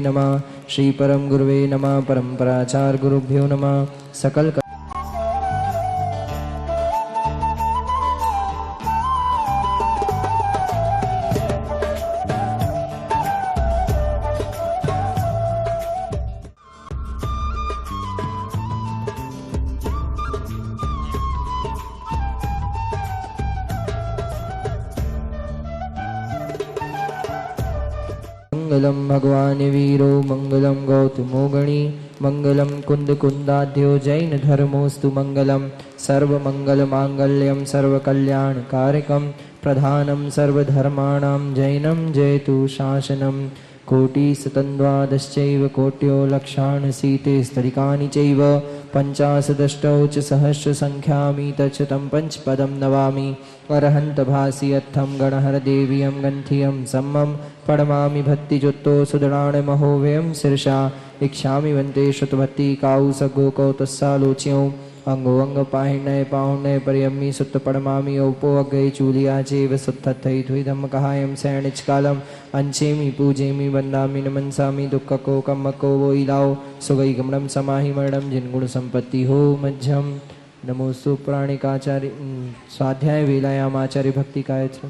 नमः। श्री परम गुरुवे नमः। परंपराचार्य गुरुभ्यो नमः। सकल मंगलम भगवान वीरो मंगलम गौतमो गणी मंगलम कुंद कुंदाध्यो जैन धर्मोस्तु मंगलम सर्वमंगल मांगल्यम सर्वकल्याणकारकम प्रधानम सर्वधर्माणां जैनम जयतु शासनम। कोटिशतन्द्वादश्चैव कोट्यो लक्षान् सीतेस्तरिकानि चैव पञ्चाशदष्टौ च सहस्रसङ्ख्यामि तच्छतं पंचपदं नवामि। अरहन्तभासि अत्थं गणहरदेवीयं गन्थियं सम्मं प्रणमामि भक्तिजुक्तो सुदृढाणमहोव्ययं शीर्षा इच्छामि वन्ते श्रुतभक्ति काउसगोकौतस्सालोच्यौ अंगो अंग पाहिण्य पाहुण्य पर्यम्मि सुत पड़मामि औपो अग्गै चूलिया चेव सुत्थै द्विधम कहायं सैणिचकालम अंचेमि पूजेमि वंदामि नमनसामि दुःखको कम्मको वो इलाओ सुगै गमनम समाहि मरणम जिनगुण संपत्ति हो मध्यम। नमोस्तु पुराणिकाचार्य स्वाध्याय वेलायाम आचार्य भक्ति कायत्रम।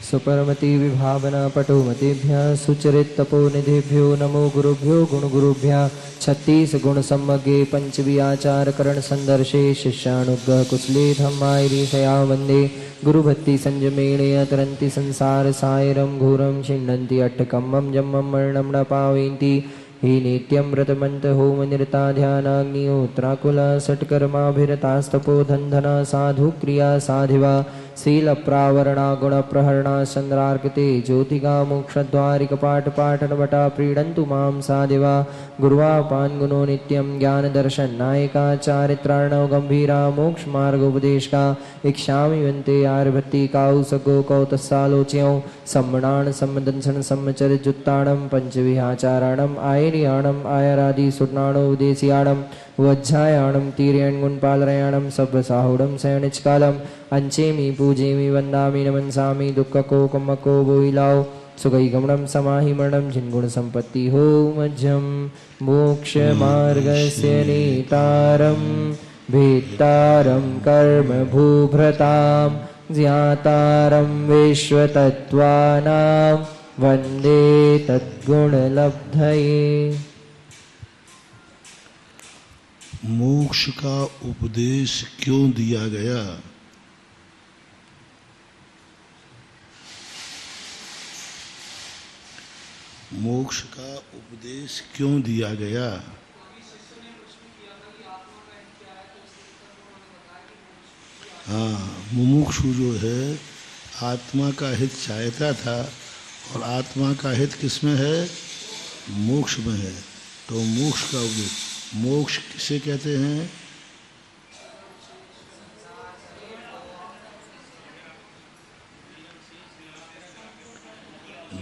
सुपरमति विभावना पटुमतिभ्यः सुचरित तपोनिधिभ्यो नमो गुरुभ्यो गुणगुरुभ्यः। 36 गुण सम्मगे पंचवियाचार करण संदर्शे शिष्यानुग्रह कुशले धम्मायरीशया वंदे गुरुभक्ति संयमेण तरन्ति संसार सायरं घोरं छिन्नन्ति अट्टकम्मं जम्मं मरणं न पावयन्ति। हे नित्यं व्रतमन्त होम निरता ध्यानाग्निहोत्राकुला षट्कर्माभिरतास्तपो धन्धना साधु क्रिया साधिवा शीलप्रावरणा गुणप्रहरणा चन्द्रार्कते ज्योतिका मोक्षद्वारिकपाठपाठनवटा प्रीडन्तु मां साधिवा। गुरुवापान् गुणो नित्यं ज्ञानदर्शननायका चारित्रार्णव गम्भीरा मोक्षमार्गोपदेशका। इच्छामि वन्ते आर्भत्ति काउसगो कौतस्सालोच्यौ सम्मणान् सम्मदंसन सम्मचरितजुत्ताणं पञ्चविहाचाराणम् आयर्याणम् आयरादि सुर्णाणो विदेशियाणं वज्झायाणं तीर्यण्गुणपालरयाणं सभ्यसाहुडं सैणिचकालम् अंचेमि पूजेमि वंदामि नमनसामि दुःखको कम्मको वो इलाओ सुगै गमनं समाहि मरणं जिनगुण संपत्ति हो मध्यम। मोक्ष मार्गस्य नेतारं भेत्तारं कर्म भूभृतां ज्ञातारं विश्वतत्त्वानां वन्दे तद्गुणलब्धये। मोक्ष का उपदेश क्यों दिया गया? मोक्ष का उपदेश क्यों दिया गया? हाँ, मुमुक्षु जो है आत्मा का हित चाहता था और आत्मा का हित किसमें है? मोक्ष में है। तो मोक्ष का उपदेश, मोक्ष किसे कहते हैं?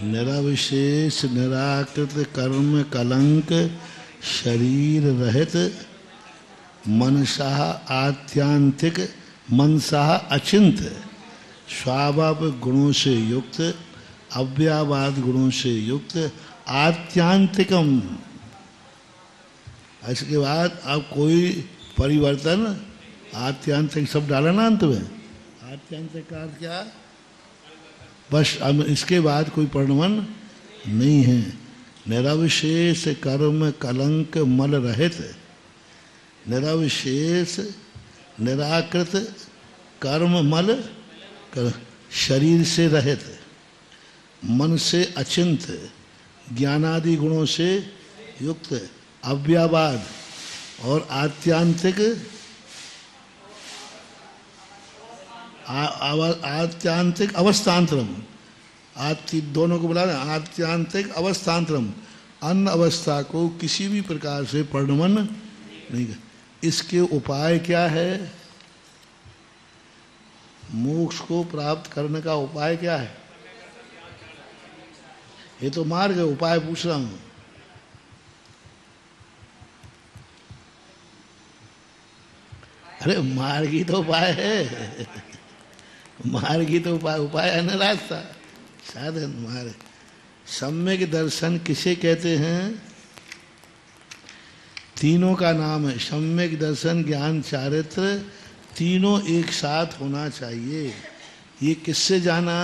निराविशेष निराकृत कर्म कलंक शरीर रहित मनसा आत्यांतिक मनसा अचिंत स्वाभाविक गुणों से युक्त अव्यावाद गुणों से युक्त आत्यांतिकम। इसके बाद अब कोई परिवर्तन आत्यांतिक शब्द डाला ना अंत में। आत्यांतिक का अर्थ क्या? बस अब इसके बाद कोई परिवर्तन नहीं है। निराविशेष कर्म कलंक मल रहित, निराविशेष निराकृत कर्म मल शरीर से रहित, मन से अचिंत, ज्ञानादि गुणों से युक्त, अव्यावाद और आत्यांतिक आत्यांतिक अवस्थान्तरम, दोनों को बोला आत्यांतिक अवस्थान्तरम। अन्न अवस्था को किसी भी प्रकार से परिणमन नहीं कर। इसके उपाय क्या है? मोक्ष को प्राप्त करने का उपाय क्या है? ये तो मार्ग है, उपाय पूछ रहा हूं। अरे मार्ग ही तो उपाय है। मार्ग ही तो उपाय है ना, रास्ता साधन मार्ग। सम्यक दर्शन किसे कहते हैं? तीनों का नाम है सम्यक दर्शन, ज्ञान, चारित्र, तीनों एक साथ होना चाहिए। ये किससे जाना?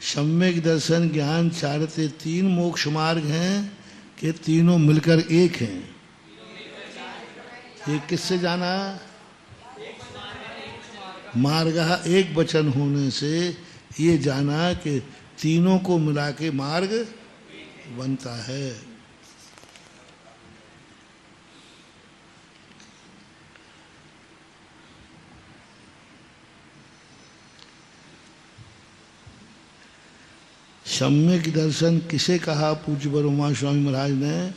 सम्यक दर्शन, ज्ञान, चारित्र, तीन मोक्ष मार्ग हैं कि तीनों मिलकर एक हैं। ये किससे जाना? मार्ग एक वचन होने से ये जाना कि तीनों को मिला के मार्ग बनता है। सम्यक दर्शन किसे कहा पूज्य ब्रह्मा स्वामी महाराज ने?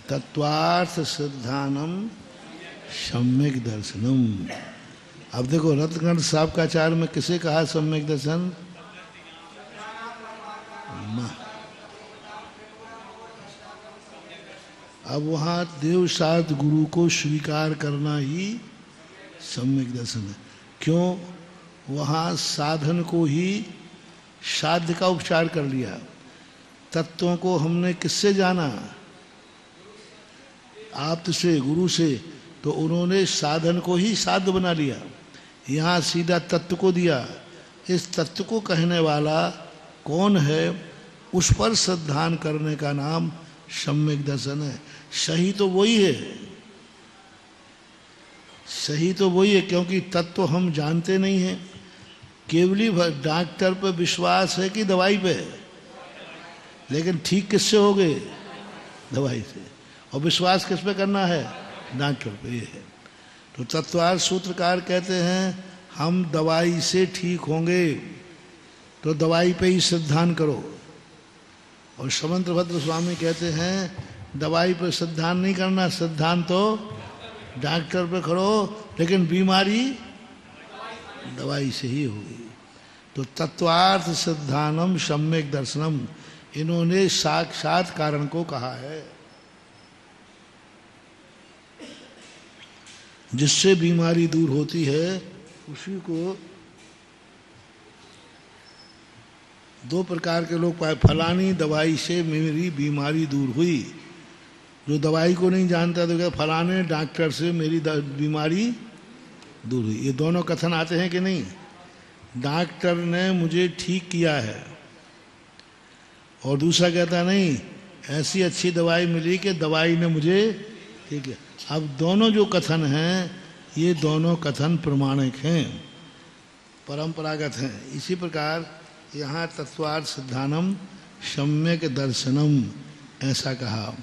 तत्वार्थ सिद्धानम सम्यक दर्शनम। अब देखो रत्नगंध साहब का आचार्य में किसे कहा सम्यक दर्शन? अब वहां देवसात गुरु को स्वीकार करना ही सम्यक दर्शन है। क्यों? वहां साधन को ही साध्य का उपचार कर लिया। तत्वों को हमने किससे जाना? आप्त से, गुरु से। तो उन्होंने साधन को ही साध्य बना लिया, यहाँ सीधा तत्व को दिया। इस तत्व को कहने वाला कौन है? उस पर श्रद्धान करने का नाम सम्यक दर्शन है। सही तो वही है, सही तो वही है, क्योंकि तत्व हम जानते नहीं हैं। केवली डॉक्टर पे विश्वास है कि दवाई पे? लेकिन ठीक किससे हो गए? दवाई से। और विश्वास किस पे करना है? डॉक्टर पे। ये है। तो तत्वार्थ सूत्रकार कहते हैं हम दवाई से ठीक होंगे तो दवाई पे ही श्रद्धान करो। और समंत भद्र स्वामी कहते हैं दवाई पे श्रद्धान नहीं करना, श्रद्धान तो डॉक्टर पे करो, लेकिन बीमारी दवाई से ही होगी। तो तत्वार्थ श्रद्धानम सम्यक दर्शनम, इन्होंने साक्षात कारण को कहा है। जिससे बीमारी दूर होती है उसी को दो प्रकार के लोग पाए। फलानी दवाई से मेरी बीमारी दूर हुई। जो दवाई को नहीं जानता तो क्या फलाने डॉक्टर से मेरी बीमारी दूर हुई। ये दोनों कथन आते हैं कि नहीं? डॉक्टर ने मुझे ठीक किया है और दूसरा कहता नहीं ऐसी अच्छी दवाई मिली कि दवाई ने मुझे ठीक है। अब दोनों जो कथन हैं ये दोनों कथन प्रमाणिक हैं, परंपरागत हैं। इसी प्रकार यहाँ तत्वार्थ सिद्धानम सम्यक दर्शनम ऐसा कहा।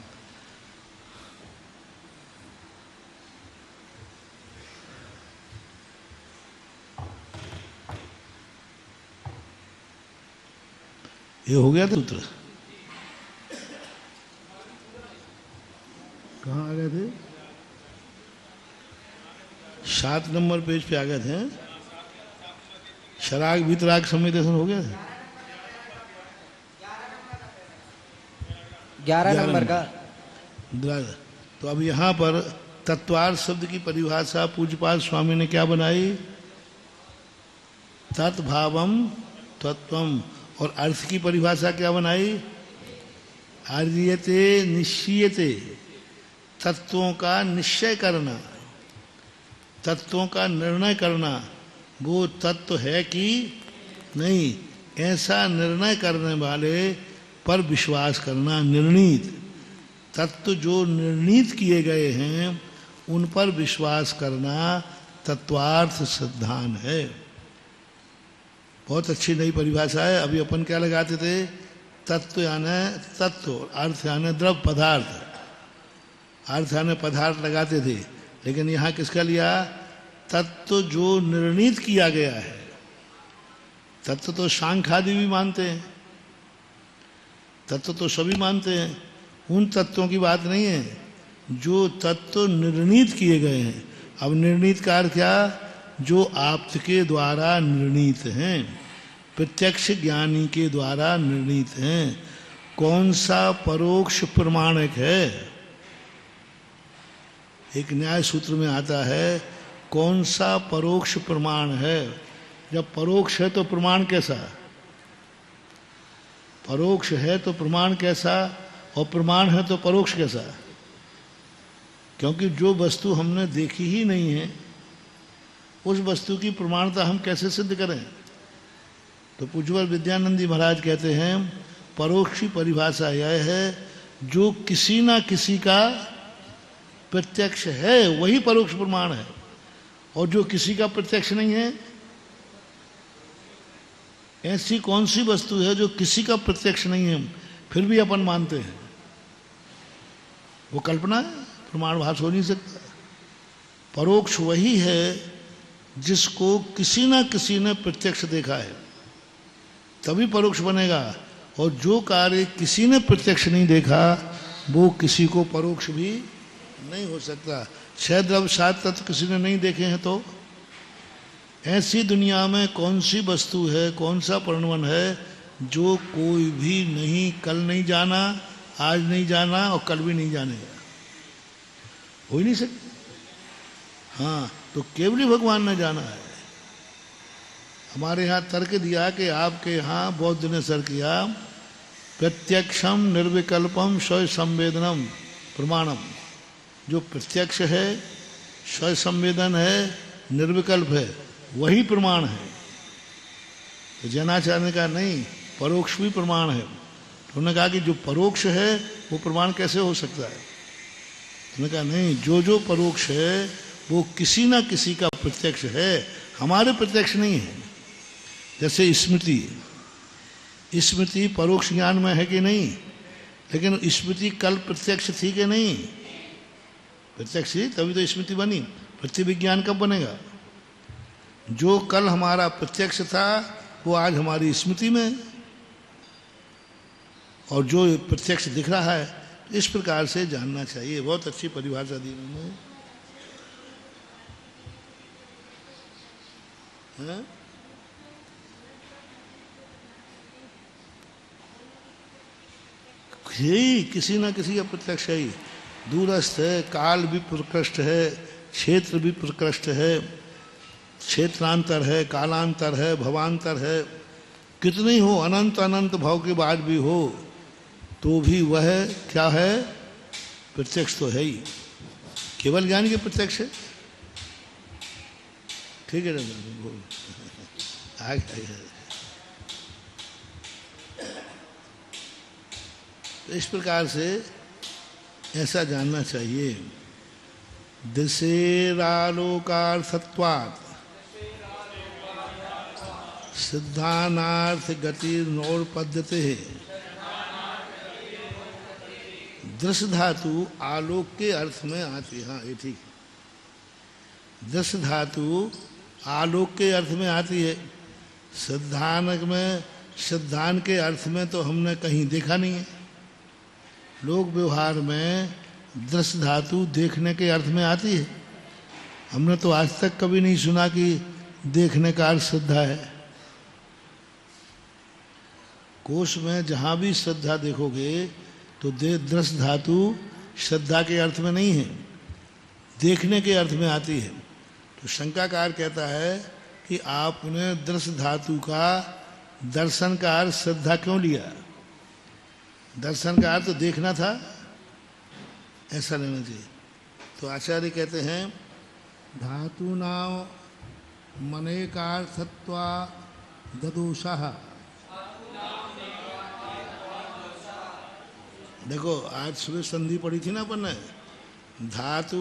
ये हो गया सूत्र। कहाँ आ गए थे? 7 नंबर पेज पे आ गए थे। शराग वितराग समय दर्शन हो गया था। 11 नंबर का। तो अब यहाँ पर तत्वार्थ शब्द की परिभाषा पूज्यपाद स्वामी ने क्या बनाई? तत्भावम तत्वम। और अर्थ की परिभाषा क्या बनाई? आर्यते निश्चयते, तत्वों का निश्चय करना, तत्वों का निर्णय करना। वो तत्व है कि नहीं, ऐसा निर्णय करने वाले पर विश्वास करना। निर्णीत तत्व जो निर्णीत किए गए हैं उन पर विश्वास करना तत्वार्थ सिद्धांत है। बहुत अच्छी नई परिभाषा है। अभी अपन क्या लगाते थे? तत्व यानी तत्व, अर्थ यानी द्रव्य पदार्थ, अर्थ यानी पदार्थ लगाते थे। लेकिन यहाँ किसका लिया? तत्व जो निर्णीत किया गया है। तत्व तो सांख्य आदि भी मानते हैं, तत्व तो सभी मानते हैं, उन तत्वों की बात नहीं है जो तत्व निर्णीत किए गए हैं। अब निर्णीत का अर्थ क्या? जो आपके द्वारा निर्णीत हैं, प्रत्यक्ष ज्ञानी के द्वारा निर्णीत हैं। कौन सा परोक्ष प्रमाणक है? एक न्याय सूत्र में आता है कौन सा परोक्ष प्रमाण है। जब परोक्ष है तो प्रमाण कैसा? परोक्ष है तो प्रमाण कैसा, और प्रमाण है तो परोक्ष कैसा? क्योंकि जो वस्तु हमने देखी ही नहीं है उस वस्तु की प्रमाणता हम कैसे सिद्ध करें? तो पूज्यवर विद्यानंद जी महाराज कहते हैं परोक्ष की परिभाषा यह है जो किसी ना किसी का प्रत्यक्ष है वही परोक्ष प्रमाण है, और जो किसी का प्रत्यक्ष नहीं है, ऐसी कौन सी वस्तु है जो किसी का प्रत्यक्ष नहीं है फिर भी अपन मानते हैं? वो कल्पना है, प्रमाणभास हो नहीं सकता। परोक्ष वही है जिसको किसी ना किसी ने प्रत्यक्ष देखा है, तभी परोक्ष बनेगा। और जो कार्य किसी ने प्रत्यक्ष नहीं देखा वो किसी को परोक्ष भी नहीं हो सकता। 6 द्रव्य 7 तत्व किसी ने नहीं देखे हैं तो ऐसी दुनिया में कौन सी वस्तु है, कौन सा परिणमन है जो कोई भी नहीं, कल नहीं जाना, आज नहीं जाना और कल भी नहीं जानेगा? हो ही नहीं सकता। हाँ, तो केवल भगवान ने जाना है। हमारे यहाँ तर्क दिया कि आपके यहाँ बौद्ध ने सर किया प्रत्यक्षम निर्विकल्पम स्वय संवेदनम प्रमाणम। जो प्रत्यक्ष है, स्वय संवेदन है, निर्विकल्प है, वही प्रमाण है। तो जैनाचार्य ने कहा नहीं, परोक्ष भी प्रमाण है। तो उन्होंने कहा कि जो परोक्ष है वो प्रमाण कैसे हो सकता है? उन्होंने कहा नहीं, जो परोक्ष है वो किसी ना किसी का प्रत्यक्ष है, हमारे प्रत्यक्ष नहीं है। जैसे स्मृति परोक्ष ज्ञान में है कि नहीं, लेकिन स्मृति कल प्रत्यक्ष थी कि नहीं? प्रत्यक्ष थी तभी तो स्मृति बनी। प्रत्यविज्ञान कब बनेगा? जो कल हमारा प्रत्यक्ष था वो आज हमारी स्मृति में, और जो प्रत्यक्ष दिख रहा है इस प्रकार से जानना चाहिए। बहुत अच्छी परिभाषा दी उन्होंने। यही किसी ना किसी का प्रत्यक्ष है ही। दूरस्थ है, काल भी प्रकृष्ट है, क्षेत्र भी प्रकृष्ट है, क्षेत्रांतर है, कालांतर है, भवांतर है, कितने ही हो, अनंत अनंत भाव के बाद भी हो तो भी वह क्या है? प्रत्यक्ष तो है ही। केवल ज्ञान के प्रत्यक्ष है। ठीक है ना? आगे इस प्रकार से ऐसा जानना चाहिए। दिशेरालोकार्थत्वात् सिद्धानार्थ गतिर्नोर पद्धति। दृश्य धातु आलोक के अर्थ में आती है। हाँ, ये ठीक है। दृश्य धातु आलोक के अर्थ में आती है। सिद्धांत में, सिद्धांत के अर्थ में तो हमने कहीं देखा नहीं है। लोक व्यवहार में दृश्य धातु देखने के अर्थ में आती है। हमने तो आज तक कभी नहीं सुना कि देखने का अर्थ श्रद्धा है। कोश में जहाँ भी श्रद्धा देखोगे तो दृश्य धातु श्रद्धा के अर्थ में नहीं है, देखने के अर्थ में आती है। तो शंकाकार कहता है कि आपने दृश्य धातु का दर्शन का अर्थ श्रद्धा क्यों लिया? दर्शन का अर्थ तो देखना था, ऐसा लेना चाहिए। तो आचार्य कहते हैं धातु नाम मनेकार्थत्वा ददोषः। देखो आज सुबह संधि पढ़ी थी ना अपन ने, धातु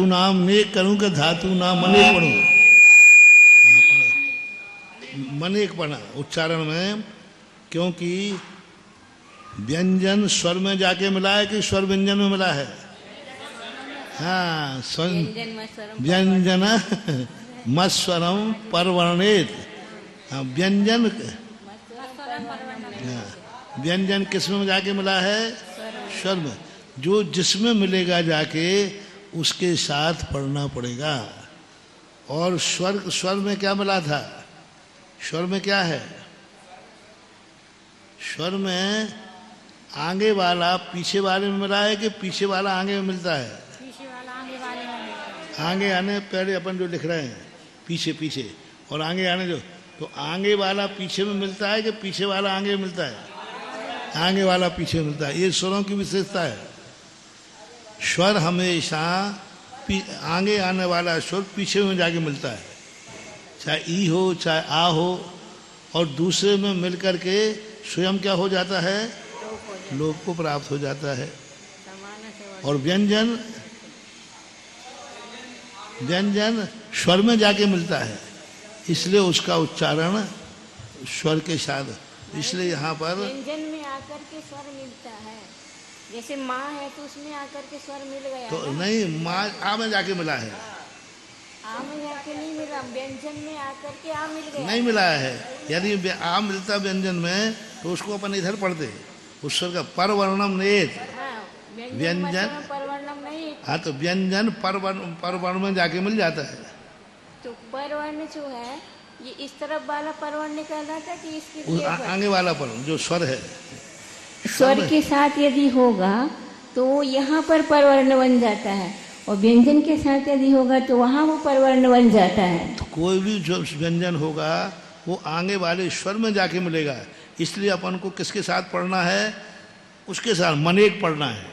नाम नेक करूं कि धातु नाम मनेक पढ़ूं? मनेक पढ़ा उच्चारण में, क्योंकि व्यंजन स्वर में जाके मिला है कि स्वर व्यंजन में मिला है? हाँ, व्यंजन मस्वरम परवर्णित। हाँ, व्यंजन हाँ, व्यंजन किस में जाके मिला है? स्वर में। जो जिसमें मिलेगा जाके उसके साथ पढ़ना पड़ेगा। और स्वर में क्या मिला था? स्वर में क्या है? स्वर में आगे वाला पीछे वाले में मिला है कि पीछे वाला आगे में मिलता है? पीछे वाला आगे वाले में मिलता है। आगे आने पहले अपन जो लिख रहे हैं पीछे पीछे, और आगे आने जो, तो आगे वाला पीछे में मिलता है कि पीछे वाला आगे में मिलता है? आगे वाला पीछे में मिलता है। ये स्वरों की विशेषता है। स्वर हमेशा आगे आने वाला स्वर पीछे में जाके मिलता है, चाहे ई हो चाहे आ हो, और दूसरे में मिल करके स्वयं क्या हो जाता है? लोप को प्राप्त हो जाता है। और व्यंजन स्वर में जाके मिलता है, इसलिए उसका उच्चारण स्वर के साथ। इसलिए यहाँ पर व्यंजन में आकर के स्वर मिलता है। जैसे माँ है तो उसमें आकर के स्वर मिल गया तो ना? नहीं, माँ आ में जाके मिला है, आ में जाके नहीं मिला, व्यंजन में आकर के आ मिल गया। नहीं मिला है। यदि आ मिलता व्यंजन में तो उसको अपन इधर पढ़ते, उस स्वर का परवर्णम नेत। हाँ, व्यंजन परवर्णम नहीं। हाँ, तो व्यंजन परवर्ण में जाके मिल जाता है। तो परवर्ण जो है ये इस तरफ वाला परवर्ण कहलाता है कि इसके आगे वाला पर जो स्वर है, स्वर के साथ यदि होगा तो यहाँ पर परवर्ण बन जाता है, और व्यंजन के साथ यदि होगा तो वहाँ वो परवर्ण बन जाता है। तो कोई भी जो व्यंजन होगा वो आगे वाले स्वर में जाके मिलेगा। इसलिए अपन को किसके साथ पढ़ना है? उसके साथ मनेक पढ़ना है।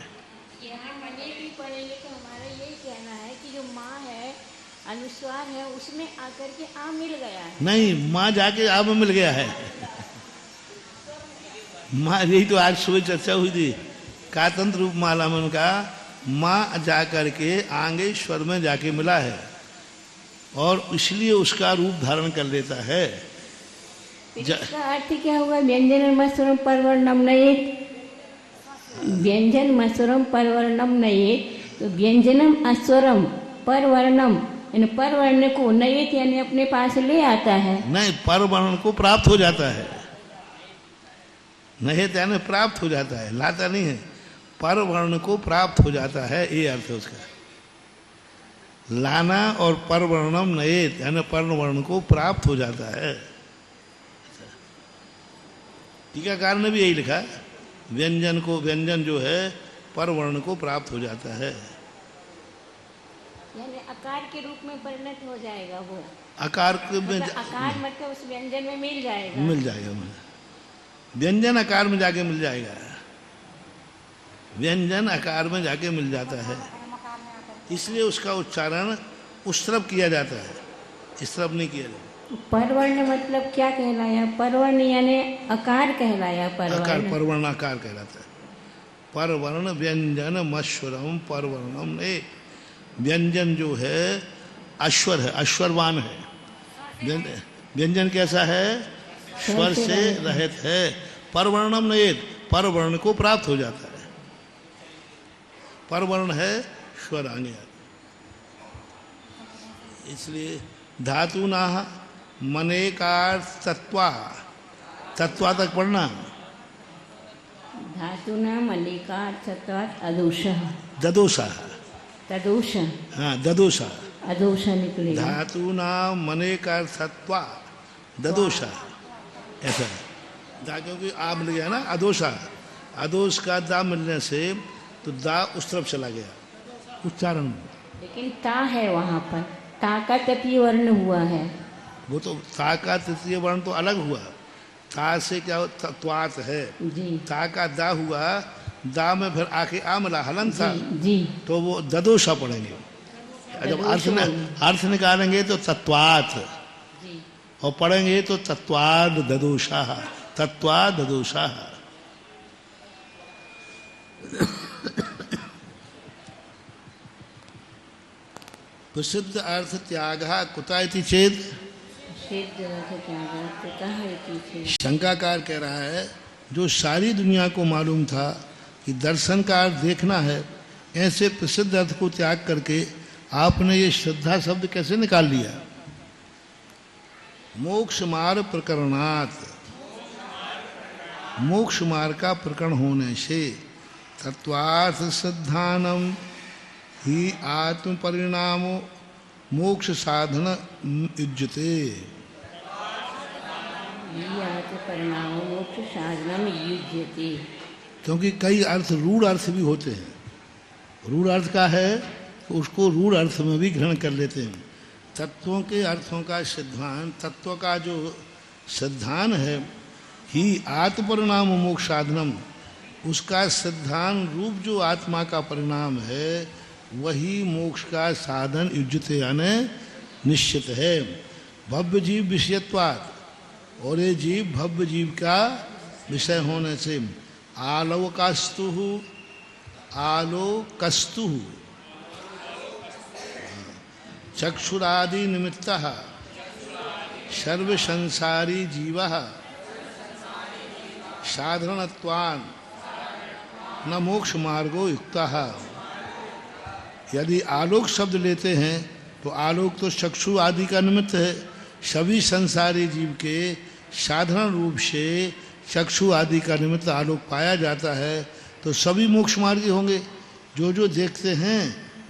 यहाँ मनेक भी पढ़ेंगे तो हमारा यही कहना है कि जो माँ है, अनुस्वार है, उसमें आकर के आ मिल गया है। नहीं, माँ जाके आ में मिल गया है। माँ, यही तो आज सुबह चर्चा हुई थी कातंत्र रूप माला में उनका, माँ जा करके आगे स्वर में जाके मिला है, और इसलिए उसका रूप धारण कर लेता है। इसका अर्थ क्या होगा? व्यंजन मस्वरम परवर्णम नयेत। व्यंजन मस्वरम परवर्णम नयेत, तो व्यंजनम अस्वरम परवर्णम, यानी परवर्ण को नयेत यानी अपने पास ले आता है। नहीं, परवर्ण को प्राप्त हो जाता है। नहीं यानी प्राप्त हो जाता है, लाता नहीं है। परवर्ण को प्राप्त हो जाता है, ये अर्थ है उसका। लाना और परवर्णम नयेत यानी परवर्ण को प्राप्त हो जाता है। टीकाकार ने भी यही लिखा, व्यंजन जो है परवर्ण को प्राप्त हो जाता है, यानी आकार के रूप में परिणत हो जाएगा वो। आकार के में आकार मतलब उस व्यंजन में मिल जाएगा। मिल जाएगा, व्यंजन आकार में जाके मिल जाएगा। व्यंजन आकार में जाके मिल जाता है, इसलिए उसका उच्चारण उस तरफ किया जाता है, इस तरफ नहीं किया जाता। परवर्ण मतलब क्या कहलाया? परवर्ण यानी आकार कहलाया। आकार परवर्ण आकार कहलाता है। परवर्ण व्यंजन मश्वरम परवर्णम। व्यंजन जो है अश्वर है, अश्वरवान है। व्यंजन कैसा है? स्वर से रहित है। परवर्णम नयेत, परवर्ण को प्राप्त हो जाता है। परवर्ण है स्वर आगे, इसलिए धातु ना मनेकार तत्वा, तत्वा तक पढ़ना। धातु ना मनेकार तत्वा अदोषा, ददोषा, तदोषा, हाँ ददोषा, अदोषा निकलेगा। धातु ना मनेकार तत्वा ददोषा, ऐसा है। दा क्योंकि आ मिल गया ना, अदोषा, अदोष का दा मिलने से तो दा उस तरफ चला गया उच्चारण में। लेकिन ता है वहाँ पर, ता का तृतीय वर्ण हुआ है। वो तो ता का तृतीय वर्ण तो अलग हुआ, ता से क्या त्वात है जी। ता का दा हुआ, दा में फिर आके आ मिला, हलन था जी। तो वो ददोषा पढ़ेंगे। जब अर्थ निकालेंगे तो तत्वात, जी। और पढ़ेंगे तो तत्वाद ददोषा, तत्वाद ददोषा। प्रसिद्ध अर्थ त्याग कुता इति चेत, शंकाकार कह रहा है जो सारी दुनिया को मालूम था कि दर्शन का अर्थ देखना है, ऐसे प्रसिद्ध अर्थ को त्याग करके आपने ये श्रद्धा शब्द कैसे निकाल लिया? मोक्ष मार्ग प्रकरणात्, मोक्ष मार्ग का प्रकरण होने से तत्वार्थ सिद्धानम ही आत्म परिणामो मोक्ष साधन युज्यते। परिणाम मोक्ष साधनम युज्यते। क्योंकि कई अर्थ रूढ़ अर्थ भी होते हैं। रूढ़ अर्थ का है तो उसको रूढ़ अर्थ में भी ग्रहण कर लेते हैं। तत्वों के अर्थों का सिद्धांत, तत्व का जो सिद्धांत है ही आत्म परिणाम मोक्ष साधनम, उसका सिद्धांत रूप जो आत्मा का परिणाम है वही मोक्ष का साधन युज्यते यानी निश्चित है। भव्य जीव विषयत्वात्, और ये जीव भव्य जीव का विषय होने से आलोकस्तु आलोकस्तु चक्षुरादि निमित्तः सर्व संसारी जीवः साधारणत्वान् न मोक्ष मार्गो युक्तः। यदि आलोक शब्द लेते हैं तो आलोक तो चक्षु आदि का निमित्त है। सभी संसारी जीव के साधारण रूप से चक्षु आदि का निमित्त आलोक पाया जाता है, तो सभी मोक्ष मार्गी होंगे। जो जो देखते हैं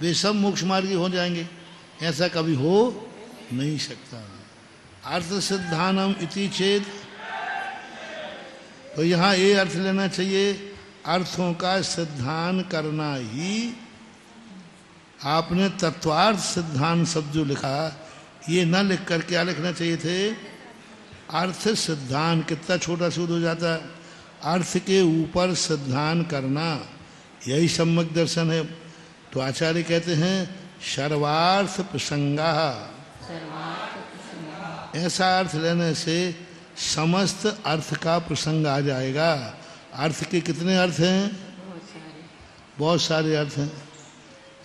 वे सब मोक्ष मार्गी हो जाएंगे, ऐसा कभी हो नहीं सकता। अर्थ सिद्धानम इति चेत, तो यहाँ ये अर्थ लेना चाहिए, अर्थों का सिद्धांत करना ही। आपने तत्वार्थ सिद्धांत शब्द जो लिखा ये न लिख कर क्या लिखना चाहिए थे, अर्थ सिद्धांत। कितना छोटा शब्द हो जाता। अर्थ के ऊपर सिद्धांत करना यही सम्यक दर्शन है। तो आचार्य कहते हैं सर्वार्थ प्रसंगा, ऐसा अर्थ लेने से समस्त अर्थ का प्रसंग आ जाएगा। अर्थ के कितने अर्थ हैं? बहुत सारे अर्थ हैं।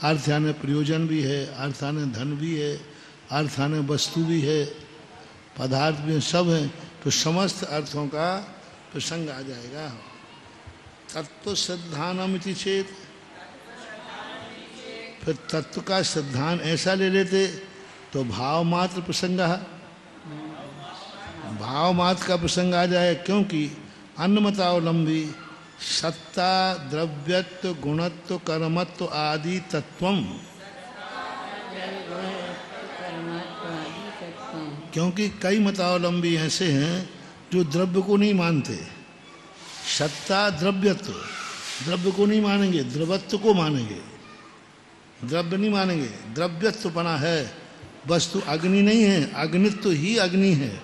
अर्थ यानी प्रयोजन भी है, अर्थ यानी धन भी है, अर्थ यानी वस्तु भी है, पदार्थ भी सब हैं। तो समस्त अर्थों का प्रसंग आ जाएगा। तत्व सिद्धानमिति चेत, फिर तत्व का सिद्धांत ऐसा ले लेते तो भाव मात्र प्रसंग, भाव मात्र का प्रसंग आ जाए। क्योंकि अन्नमतावलंबी सत्ता द्रव्यत्व गुणत्व कर्मत्व आदि तत्वम, क्योंकि कई मतावलंबी ऐसे हैं जो द्रव्य को नहीं मानते। सत्ता द्रव्यत्व, द्रव्य को नहीं मानेंगे, द्रवत्व को मानेंगे। द्रव्य नहीं मानेंगे, द्रव्यत्व बना है, वस्तु अग्नि नहीं है, अग्नित्व ही अग्नि है।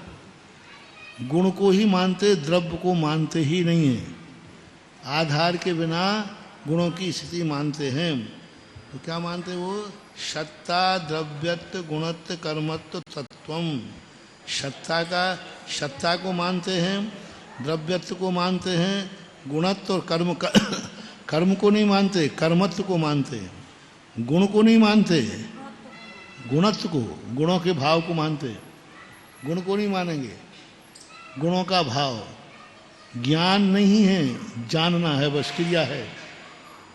गुण को ही मानते, द्रव्य को मानते ही नहीं है। आधार के बिना गुणों की स्थिति मानते हैं। तो क्या मानते वो? सत्ता द्रव्यत्व गुणत्व कर्मत्व तत्वम। सत्ता का, सत्ता को मानते हैं, द्रव्यत्व को मानते हैं, गुणत्व और कर्म को नहीं मानते, कर्मत्व को मानते हैं। गुण को नहीं मानते, गुणत्व को, गुणों के भाव को मानते। गुण को नहीं मानेंगे, गुणों का भाव। ज्ञान नहीं है, जानना है, बस क्रिया है।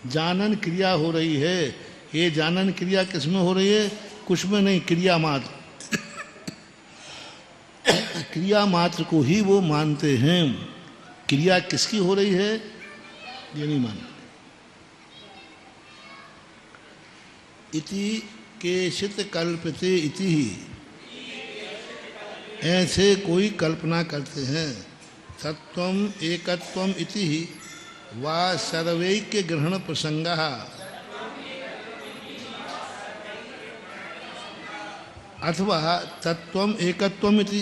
जानन क्रिया हो रही है। ये जानन क्रिया किसमें हो रही है? कुछ में नहीं, क्रिया मात्र। क्रिया मात्र को ही वो मानते हैं। क्रिया किसकी हो रही है ये नहीं मानते। इति केचित् कल्पते इति ही, ऐसे कोई कल्पना करते हैं। तत्वम एकत्वम इति ही वा सर्वैक्य ग्रहण प्रसंगः, अथवा तत्वम एकत्वम इति,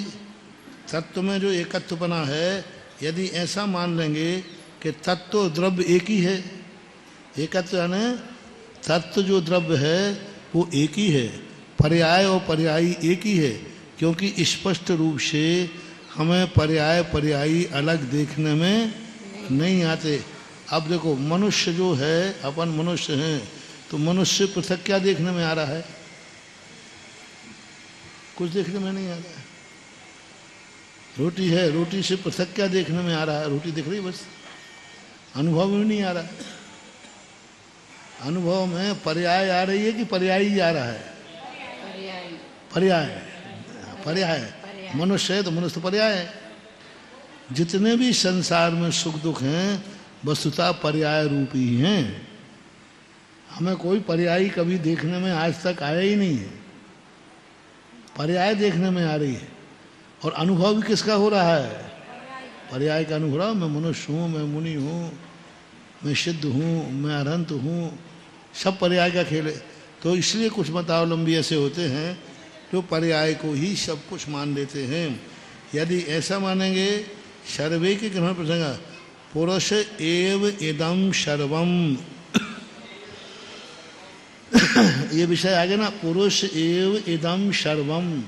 तत्व में जो एकत्वपना है, यदि ऐसा मान लेंगे कि तत्व द्रव्य एक ही है। एकत्व यानी तत्व जो द्रव्य है वो एक ही है, पर्याय और पर्यायी एक ही है। क्योंकि स्पष्ट रूप से हमें पर्याय पर्यायी अलग देखने में नहीं आते। अब देखो मनुष्य जो है, अपन मनुष्य हैं, तो मनुष्य पृथक क्या देखने में आ रहा है? कुछ देखने में नहीं आ रहा है। रोटी है, रोटी से पृथक क्या देखने में आ रहा है? रोटी दिख रही बस, अनुभव में नहीं आ रहा है। अनुभव में पर्याय आ रही है कि पर्यायी आ रहा है? पर्याय, पर्याय। मनुष्य है तो मनुष्य तो पर्याय है। जितने भी संसार में सुख दुख हैं वस्तुतः पर्याय रूप ही हैं। हमें कोई पर्यायी कभी देखने में आज तक आया ही नहीं है, पर्याय देखने में आ रही है। और अनुभव भी किसका हो रहा है? पर्याय का अनुभव रहा। मैं मनुष्य हूँ, मैं मुनि हूँ, मैं सिद्ध हूँ, मैं अरहंत हूँ, सब पर्याय का खेल है। तो इसलिए कुछ मतावलंबी ऐसे होते हैं जो पर्याय को ही सब कुछ मान लेते हैं। यदि ऐसा मानेंगे, सर्वे के ग्रहण प्रसंग पुरुष एव इदम सर्वम ये विषय आगे ना, पुरुष एव इदम सर्वम।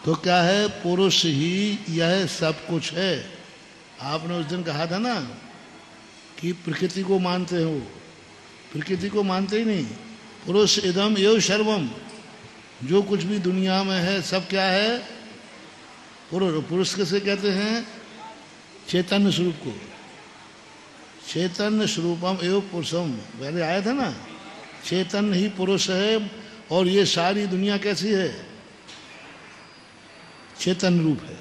तो क्या है? पुरुष ही यह सब कुछ है। आपने उस दिन कहा था ना कि प्रकृति को मानते हो, प्रकृति को मानते ही नहीं। पुरुष इदम एव सर्वम, जो कुछ भी दुनिया में है सब क्या है? पुरुष। पुरुष किसे कहते हैं? चैतन्य स्वरूप को। चैतन्य स्वरूपम एवं पुरुषम, पहले आया था ना, चैतन्य ही पुरुष है। और ये सारी दुनिया कैसी है? चैतन्य रूप है,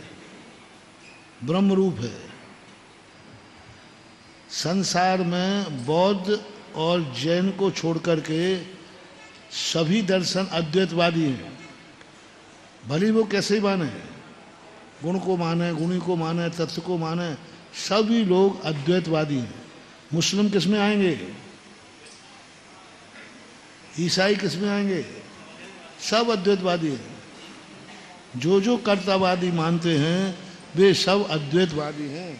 ब्रह्म रूप है। संसार में बौद्ध और जैन को छोड़ करके सभी दर्शन अद्वैतवादी हैं। भले वो कैसे ही माने, गुण को माने, गुणी को माने, तत्व को माने, सभी लोग अद्वैतवादी हैं। मुस्लिम किस में आएंगे? ईसाई किस में आएंगे? सब अद्वैतवादी हैं। जो जो कर्तावादी मानते हैं वे सब अद्वैतवादी हैं।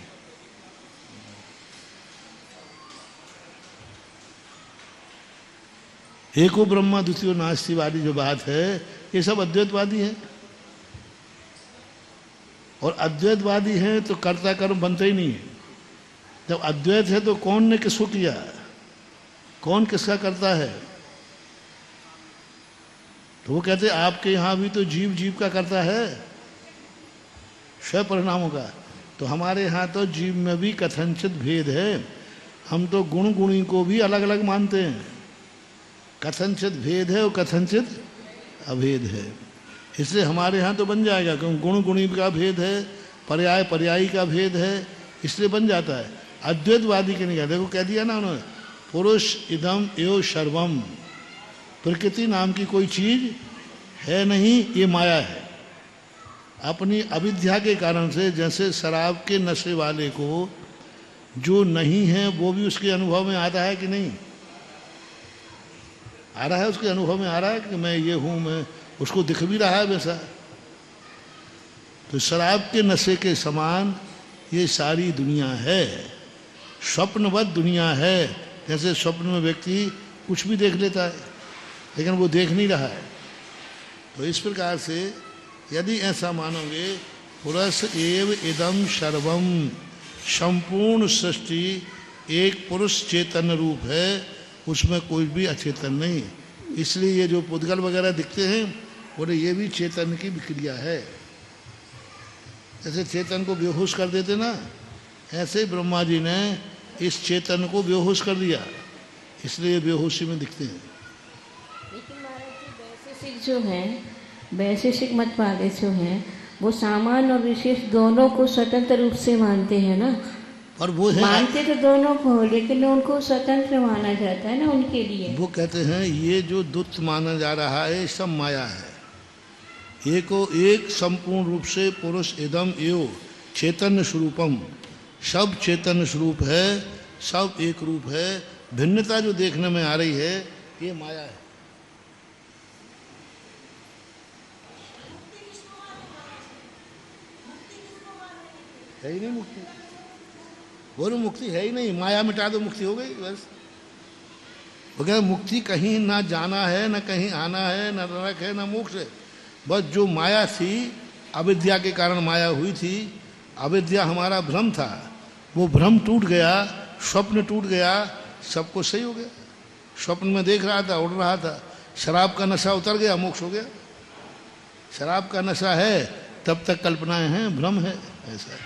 एको ब्रह्मा द्वितीय नास्ति वाली जो बात है, ये सब अद्वैतवादी हैं। और अद्वैतवादी हैं तो कर्ता कर्म बनते ही नहीं है। जब अद्वैत है तो कौन ने किसको किया, कौन किसका करता है? तो वो कहते आपके यहां भी तो जीव जीव का करता है, स्वयं परिणामों का। तो हमारे यहाँ तो जीव में भी कथनचित भेद है। हम तो गुण गुणी को भी अलग अलग मानते हैं। कथनचित भेद है और कथनचित अभेद है। इसलिए हमारे यहाँ तो बन जाएगा, क्योंकि गुण गुणी का भेद है, पर्याय पर्यायी का भेद है, इसलिए बन जाता है। अद्वैतवादी के नहीं कहते। देखो कह दिया ना उन्होंने, पुरुष इदम एव सर्वम। प्रकृति नाम की कोई चीज है नहीं, ये माया है। अपनी अविद्या के कारण से, जैसे शराब के नशे वाले को जो नहीं है वो भी उसके अनुभव में आता है कि नहीं आ रहा है? उसके अनुभव में आ रहा है कि मैं ये हूं, मैं, उसको दिख भी रहा है वैसा। तो शराब के नशे के समान ये सारी दुनिया है, स्वप्नवत दुनिया है। जैसे स्वप्न में व्यक्ति कुछ भी देख लेता है लेकिन वो देख नहीं रहा है। तो इस प्रकार से यदि ऐसा मानोगे, पुरुष एव इदम सर्वम, संपूर्ण सृष्टि एक पुरुष चैतन्य रूप है, उसमें कोई भी अचेतन नहीं। इसलिए ये जो पुद्गल वगैरह दिखते हैं बोले ये भी चेतन की विक्रिया है। जैसे चेतन को बेहोश कर देते ना, ऐसे ब्रह्मा जी ने इस चेतन को बेहोश कर दिया, इसलिए बेहोशी में दिखते हैं। लेकिन महाराज जी वैशेषिक जो हैं, वैशेषिक मत वाले जो हैं, वो सामान्य और विशेष दोनों को स्वतंत्र रूप से मानते हैं ना। और वो है, मानते तो दोनों को, लेकिन उनको स्वतंत्र माना जाता है ना उनके लिए। वो कहते हैं ये जो द्वैत माना जा रहा है सब माया है। एको एक संपूर्ण रूप से पुरुष इदम एव चैतन्य स्वरूपम, सब चैतन्य स्वरूप है, सब एक रूप है। भिन्नता जो देखने में आ रही है ये माया है। है ही नहीं मुक्ति, वो मुक्ति है ही नहीं। माया मिटा दो मुक्ति हो गई बस। वो कहते मुक्ति कहीं ना जाना है, ना कहीं आना है, ना नरक है, ना मोक्ष है। बस जो माया थी, अविद्या के कारण माया हुई थी, अविद्या हमारा भ्रम था, वो भ्रम टूट गया, स्वप्न टूट गया, सब कुछ सही हो गया। स्वप्न में देख रहा था, उड़ रहा था, शराब का नशा उतर गया, मोक्ष हो गया। शराब का नशा है तब तक कल्पनाएं हैं, भ्रम है, ऐसा।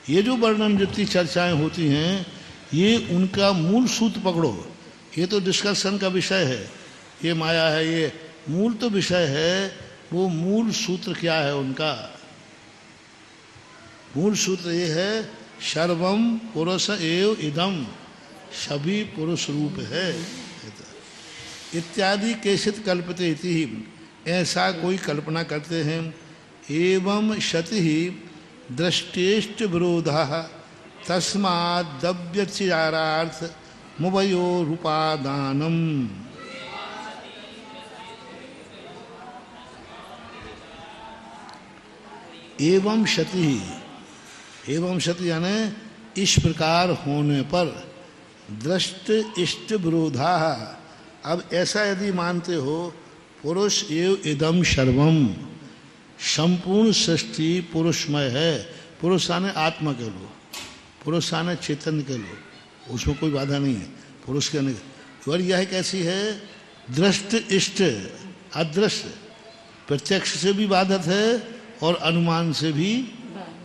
ये जो वर्णन जितनी चर्चाएं होती हैं, ये उनका मूल सूत्र पकड़ो। ये तो डिस्कशन का विषय है, ये माया है, ये मूल तो विषय है। वो मूल सूत्र क्या है उनका, मूल सूत्र ये है सर्वम पुरुष एव इदम, सभी पुरुष रूप है इत्यादि केशित कल्पते इति, ऐसा कोई कल्पना करते हैं। एवं शति ही दृष्टेष्ट विरोधा तस्माद्यचिरार्थ मुभयोरुपादानम। एवं शति, एवं शति यानी इस प्रकार होने पर, दृष्ट इष्ट विरोधा, अब ऐसा यदि मानते हो पुरुष एव इदम सर्वम, संपूर्ण सृष्टि पुरुषमय है, पुरुष आने आत्मा के लो, पुरुष आने चेतन के लो, उसमें कोई बाधा नहीं है पुरुष के अनेक। और यह कैसी है, दृष्ट इष्ट अदृश्य, प्रत्यक्ष से भी बाधित है और अनुमान से भी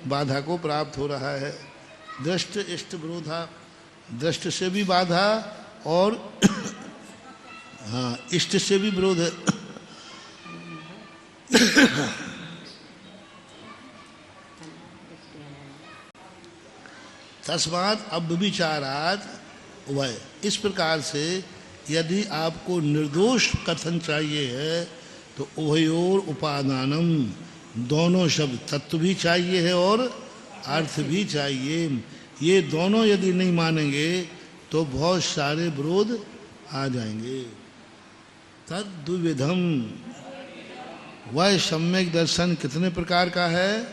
बाधा को प्राप्त हो रहा है। दृष्ट इष्ट विरोधा, दृष्ट से भी बाधा और हाँ इष्ट से भी विरोध है। तस्मात् अव्यभिचारात् वह, इस प्रकार से यदि आपको निर्दोष कथन चाहिए है तो उभयोर उपादानम, दोनों शब्द तत्व भी चाहिए है और अर्थ भी चाहिए। ये दोनों यदि नहीं मानेंगे तो बहुत सारे विरोध आ जाएंगे। तद द्विविधम, वह सम्यक दर्शन कितने प्रकार का है,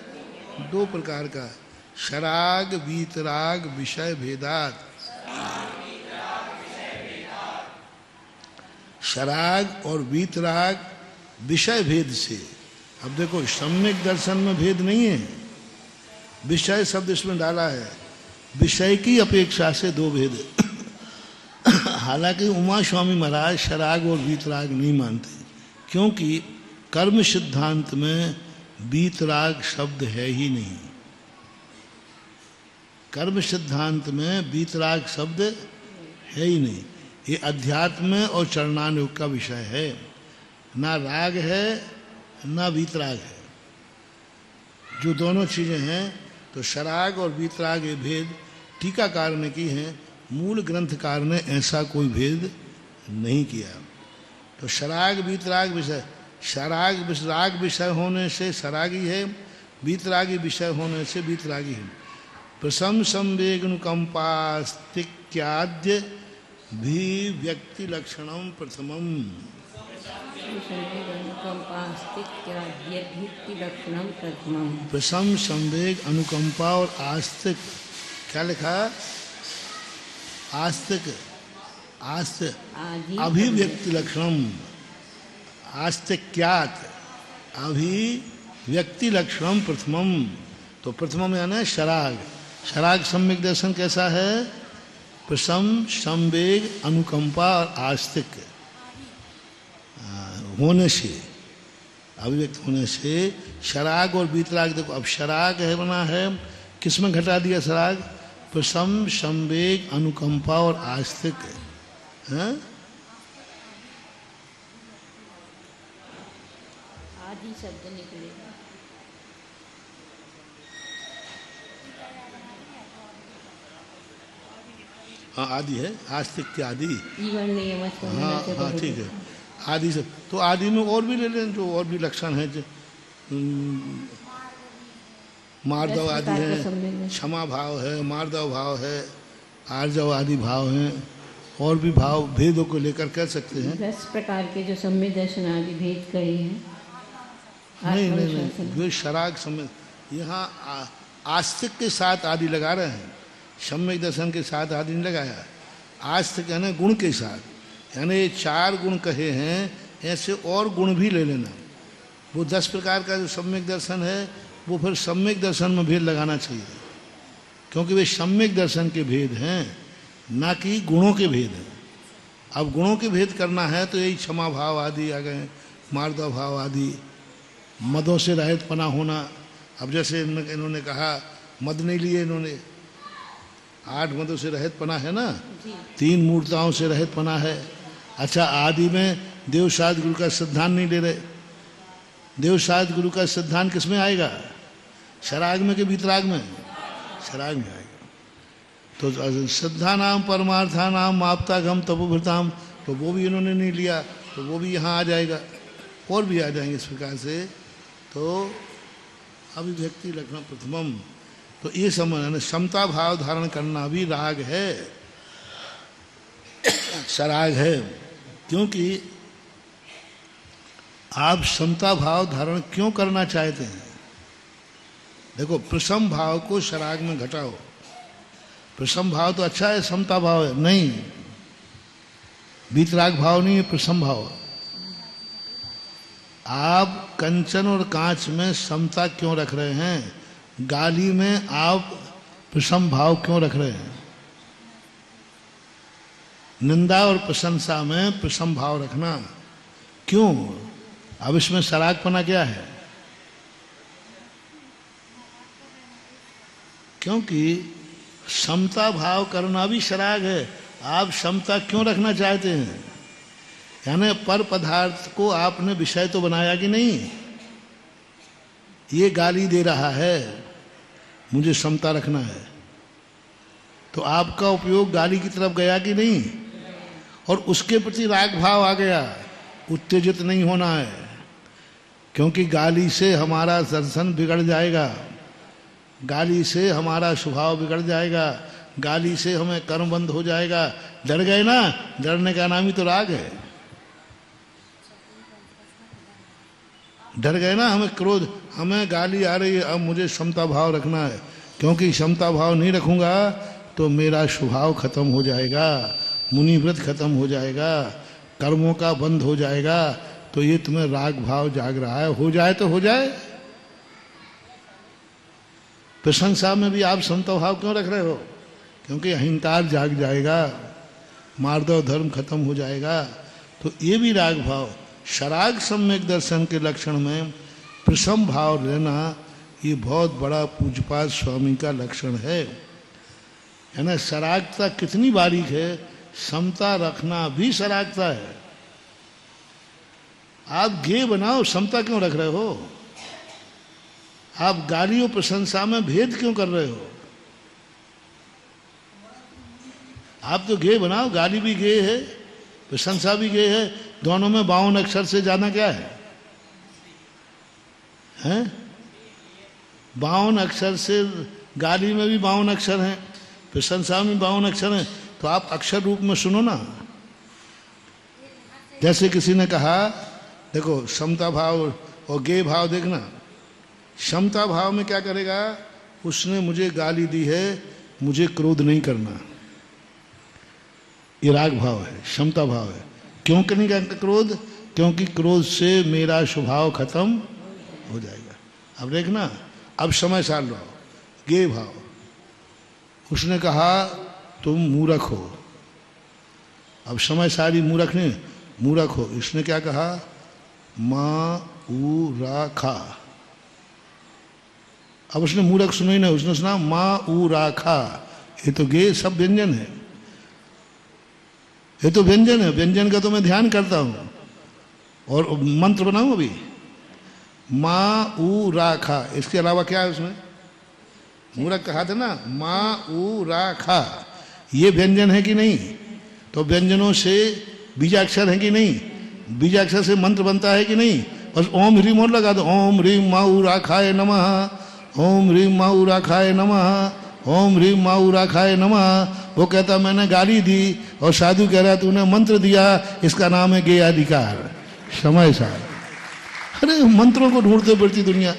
दो प्रकार का। शराग वीतराग विषय भेदात, शराग और वीतराग विषय भेद से। अब देखो सम्यक दर्शन में भेद नहीं है, विषय शब्द इसमें डाला है, विषय की अपेक्षा से दो भेद। हालांकि उमा स्वामी महाराज शराग और वीतराग नहीं मानते, क्योंकि कर्म सिद्धांत में वीतराग शब्द है ही नहीं। कर्म सिद्धांत में वीतराग शब्द है ही नहीं। ये अध्यात्म और चरणानुयोग का विषय है, ना राग है ना वीतराग है। जो दोनों चीज़ें हैं तो शराग और वीतराग ये भेद टीकाकार ने की हैं, मूल ग्रंथकार ने ऐसा कोई भेद नहीं किया। तो शराग वीतराग विषय, शराग राग विषय होने से शरागी है, वीतरागी विषय होने से वीतरागी है। प्रसम संवेगनुकंपास्तिक्याद्य भी व्यक्ति लक्षणम प्रथमम, प्रसम संवेग अनुकंपा और आस्तिक, क्या लिखा, आस्तिक, आस्तिक अभिव्यक्ति लक्षणम, आस्तिक्यात अभिव्यक्ति लक्षणम प्रथमम। तो प्रथमम यानी शराग, शराग सम्यक दर्शन कैसा है, प्रसम संवेग अनुकंपा और आस्तिक होने से, अभिव्यक्त होने से शराग और वीतराग। देखो अब शराग है बना है, किसमें घटा दिया शराग, प्रसम संवेग अनुकंपा और आस्तिक है। आदि शब्द निकलेगा। हाँ आदि है, आस्तिक के आदि। हाँ हाँ ठीक है, आदि से। तो आदि में और भी ले लें, जो और भी लक्षण है, जो मार्दव आदि है, क्षमा भाव है, मार्दव भाव है, आर्जव आदि भाव हैं, और भी भाव भेदों को लेकर कह सकते हैं। 10 प्रकार के जो सम्यक दर्शन आदि भेद कहे हैं। नहीं नहीं नहीं, जो शराग सम्यक, यहाँ आस्तिक के साथ आदि लगा रहे हैं, सम्यक दर्शन के साथ आदि नहीं लगाया। आस्तिक यानी गुण के साथ, यानी 4 गुण कहे हैं, ऐसे और गुण भी ले लेना। वो 10 प्रकार का जो सम्यक दर्शन है वो फिर सम्यक दर्शन में भेद लगाना चाहिए, क्योंकि वे सम्यक दर्शन के भेद हैं, ना कि गुणों के भेद हैं। अब गुणों के भेद करना है तो यही क्षमा भाव आदि आ गए, मार्दव भाव आदि, मदों से रहित पना होना। अब जैसे इन्होंने कहा मद नहीं लिए इन्होंने, 8 मदों से रहित पना है ना, 3 मूर्ताओं से रहित पना है। अच्छा आदि में देवसाद गुरु का सिद्धांत नहीं ले रहे, देवसाद गुरु का सिद्धांत किस में आएगा, शराग में कि वितराग में? शराग में आएगा। तो श्रद्धा नाम परमार्था नाम आपतागम तपोभृताम, तो वो भी इन्होंने नहीं लिया, तो वो भी यहाँ आ जाएगा, और भी आ जाएंगे इस प्रकार से। तो अभिव्यक्ति लक्षण प्रथमम, तो ये समझना, समता भाव धारण करना भी राग है, सराग है। क्योंकि आप समता भाव धारण क्यों करना चाहते हैं? देखो, प्रसम भाव को सराग में घटाओ। प्रसम भाव तो अच्छा है, समता भाव है नहीं, वितराग भाव नहीं है, प्रसम भाव। आप कंचन और कांच में समता क्यों रख रहे हैं? गाली में आप प्रसम भाव क्यों रख रहे हैं? निंदा और प्रशंसा में प्रसम भाव रखना क्यों? अब इसमें सरागपना क्या है? क्योंकि समता भाव करना भी सराग है। आप समता क्यों रखना चाहते हैं? यानी पर पदार्थ को आपने विषय तो बनाया कि नहीं? ये गाली दे रहा है, मुझे समता रखना है, तो आपका उपयोग गाली की तरफ गया कि नहीं? और उसके प्रति राग भाव आ गया, उत्तेजित नहीं होना है, क्योंकि गाली से हमारा दर्शन बिगड़ जाएगा, गाली से हमारा स्वभाव बिगड़ जाएगा, गाली से हमें कर्म बंद हो जाएगा। डर गए ना, डरने का नाम ही तो राग है। डर गए ना, हमें क्रोध, हमें गाली आ रही है, अब मुझे समता भाव रखना है, क्योंकि समता भाव नहीं रखूंगा तो मेरा स्वभाव खत्म हो जाएगा, मुनिव्रत खत्म हो जाएगा, कर्मों का बंद हो जाएगा। तो ये तुम्हें राग भाव जाग रहा है, हो जाए तो हो जाए। प्रशंसा में भी आप समता भाव क्यों रख रहे हो? क्योंकि अहंकार जाग जाएगा, मार्दव धर्म खत्म हो जाएगा। तो ये भी राग भाव। शराग सम्यक दर्शन के लक्षण में प्रसम भाव रहना, ये बहुत बड़ा पूज्यपाद स्वामी का लक्षण है ना। सरागता कितनी बारीक है, समता रखना भी सरागता है। आप गे बनाओ, समता क्यों रख रहे हो? आप गाली और प्रशंसा में भेद क्यों कर रहे हो? आप तो गे बनाओ, गाली भी गे है, प्रशंसा भी गे है, दोनों में 52 अक्षर से ज्यादा क्या है? हैं? 52 अक्षर से, गाली में भी 52 अक्षर हैं, प्रशंसा में 52 अक्षर हैं। तो आप अक्षर रूप में सुनो ना। जैसे किसी ने कहा, देखो समता भाव और गे भाव देखना। समता भाव में क्या करेगा? उसने मुझे गाली दी है, मुझे क्रोध नहीं करना, ये राग भाव है, समता भाव है। क्यों करेगा क्रोध? क्योंकि क्रोध से मेरा स्वभाव खत्म हो जाएगा। अब देखना, अब समय साल रहो। गे भाव, उसने कहा तुम मूर्ख हो। अब समय सारी मूर्ख ने, मूर्ख हो। इसने क्या कहा? माँ ऊ रा खा। अब उसने मूर्ख सुना ही नहीं, उसने सुना माँ ऊ रा खा। ये तो गे सब व्यंजन है, ये तो व्यंजन है। व्यंजन का तो मैं ध्यान करता हूं और मंत्र बनाऊं अभी। माँ ऊ रा खा, इसके अलावा क्या है उसमें? मूर्ख कहा था ना, माँ ऊ रा खा, ये व्यंजन है कि नहीं? तो व्यंजनों से बीजाक्षर है कि नहीं? बीजाक्षर से मंत्र बनता है कि नहीं? बस ओम ह्रीम और लगा दो, ओम ह्रीम माऊ राखाय नमः, ओम ह्रीम माऊ राखाय नमः, ओम ह्रीम माऊ राखाय नमः। वो कहता मैंने गाली दी और साधु कह रहा तूने मंत्र दिया, इसका नाम है गेय अधिकार। समय सार, अरे मंत्रों को ढूंढते फिरती दुनिया।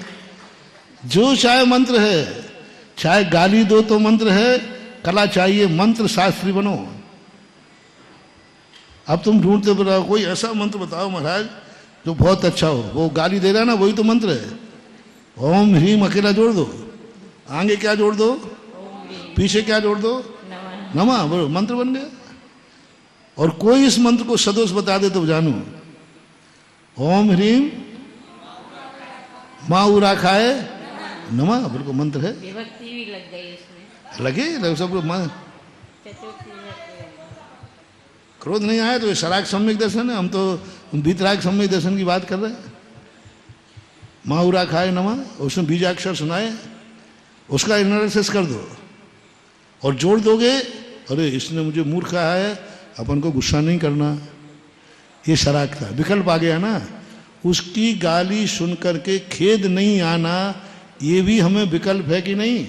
जो चाहे मंत्र है, चाहे गाली दो तो मंत्र है, कला चाहिए, मंत्र शास्त्री बनो। अब तुम ढूंढते फिर कोई ऐसा मंत्र बताओ महाराज जो बहुत अच्छा हो। वो गाली दे रहा है ना, वही तो मंत्र है। ओम ह्रीम अकेला जोड़ दो, आगे क्या जोड़ दो, पीछे क्या जोड़ दो, नमः, बोलो, मंत्र बन गया। और कोई इस मंत्र को सदोष बता दे तो जानू, ओम ह्रीम माऊ राखाय नमः, बिल्कुल मंत्र है। विभक्ति भी लग गई इसमें, लगे सब। क्रोध नहीं आया तो ये सराग सम्यक दर्शन है। हम तो वीतराग सम्यक दर्शन की बात कर रहे हैं। माहुरा खाए नमा, उसमें बीजाक्षर सुनाए, उसका एनालिसिस कर दो और जोड़ दोगे, अरे इसने मुझे मूर्ख कहा है, अपन को गुस्सा नहीं करना, ये शराक था, विकल्प आ गया ना। उसकी गाली सुन करके खेद नहीं आना, ये भी हमें विकल्प है कि नहीं?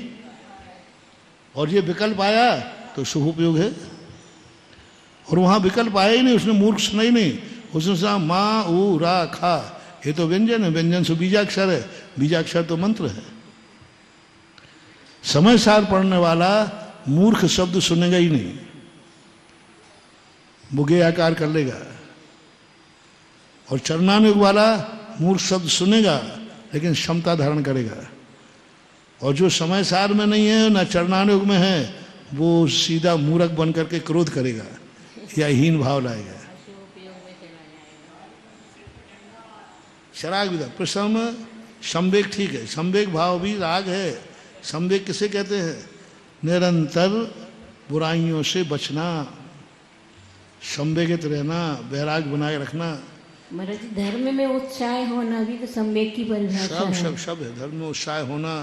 और ये विकल्प आया तो शुभ उपयोग है। और वहां विकल्प आया ही नहीं, उसने मूर्ख सुना ही नहीं, उसने सुना मा ऊ रा खा, ये तो व्यंजन है, व्यंजन से बीजाक्षर है, बीजाक्षर तो मंत्र है। समय सार पढ़ने वाला मूर्ख शब्द सुनेगा ही नहीं, बुगे आकार कर लेगा। और चरणानुग वाला मूर्ख शब्द सुनेगा लेकिन क्षमता धारण करेगा। और जो समय सार में नहीं है ना चरणानुग में है, वो सीधा मूर्ख बन करके क्रोध करेगा या हीन भाव लाएगा। शराग विदा प्रसम संवेग ठीक है, संवेग भाव भी राग है। संवेग किसे कहते हैं? निरंतर बुराइयों से बचना, संवेगित रहना, वैराग बनाए रखना। महाराज धर्म में उत्साह होना भी तो संवेग की परिभाषा है। सब है। धर्म में उत्साह होना,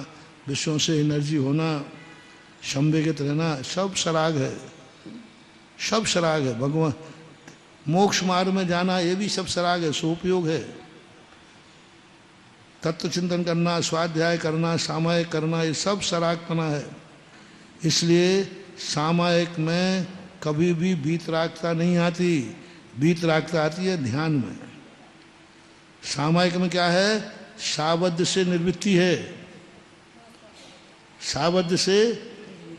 विश्वों से एनर्जी होना, संवेगित रहना, सब सराग है, सब सराग है। भगवान मोक्ष मार्ग में जाना, ये भी सब सराग है, सोपयोग है। तत्व चिंतन करना, स्वाध्याय करना, सामायिक करना, ये सब सरागपना है। इसलिए सामायिक में कभी भी वीतरागता नहीं आती, वीतरागता आती है ध्यान में। सामायिक में क्या है? सावध से निर्वृत्ति है, सावध से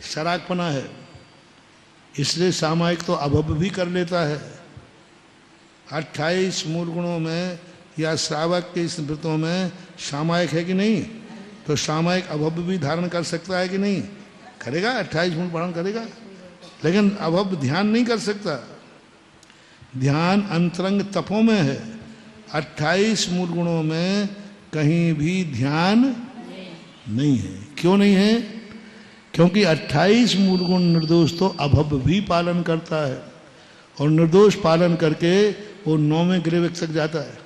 सरागपना है। इसलिए सामायिक तो अभव भी कर लेता है। 28 मूल गुणों में या श्रावक के स्मृतों में सामायिक है कि नहीं? तो सामायिक अभव भी धारण कर सकता है कि नहीं? करेगा, 28 मूल धारण करेगा, लेकिन अभव ध्यान नहीं कर सकता। ध्यान अंतरंग तपों में है, 28 मूल गुणों में कहीं भी ध्यान नहीं है। क्यों नहीं है? क्योंकि 28 मूल गुण निर्दोष तो अभव भी पालन करता है, और निर्दोष पालन करके वो 9वें ग्रेव तक जाता है,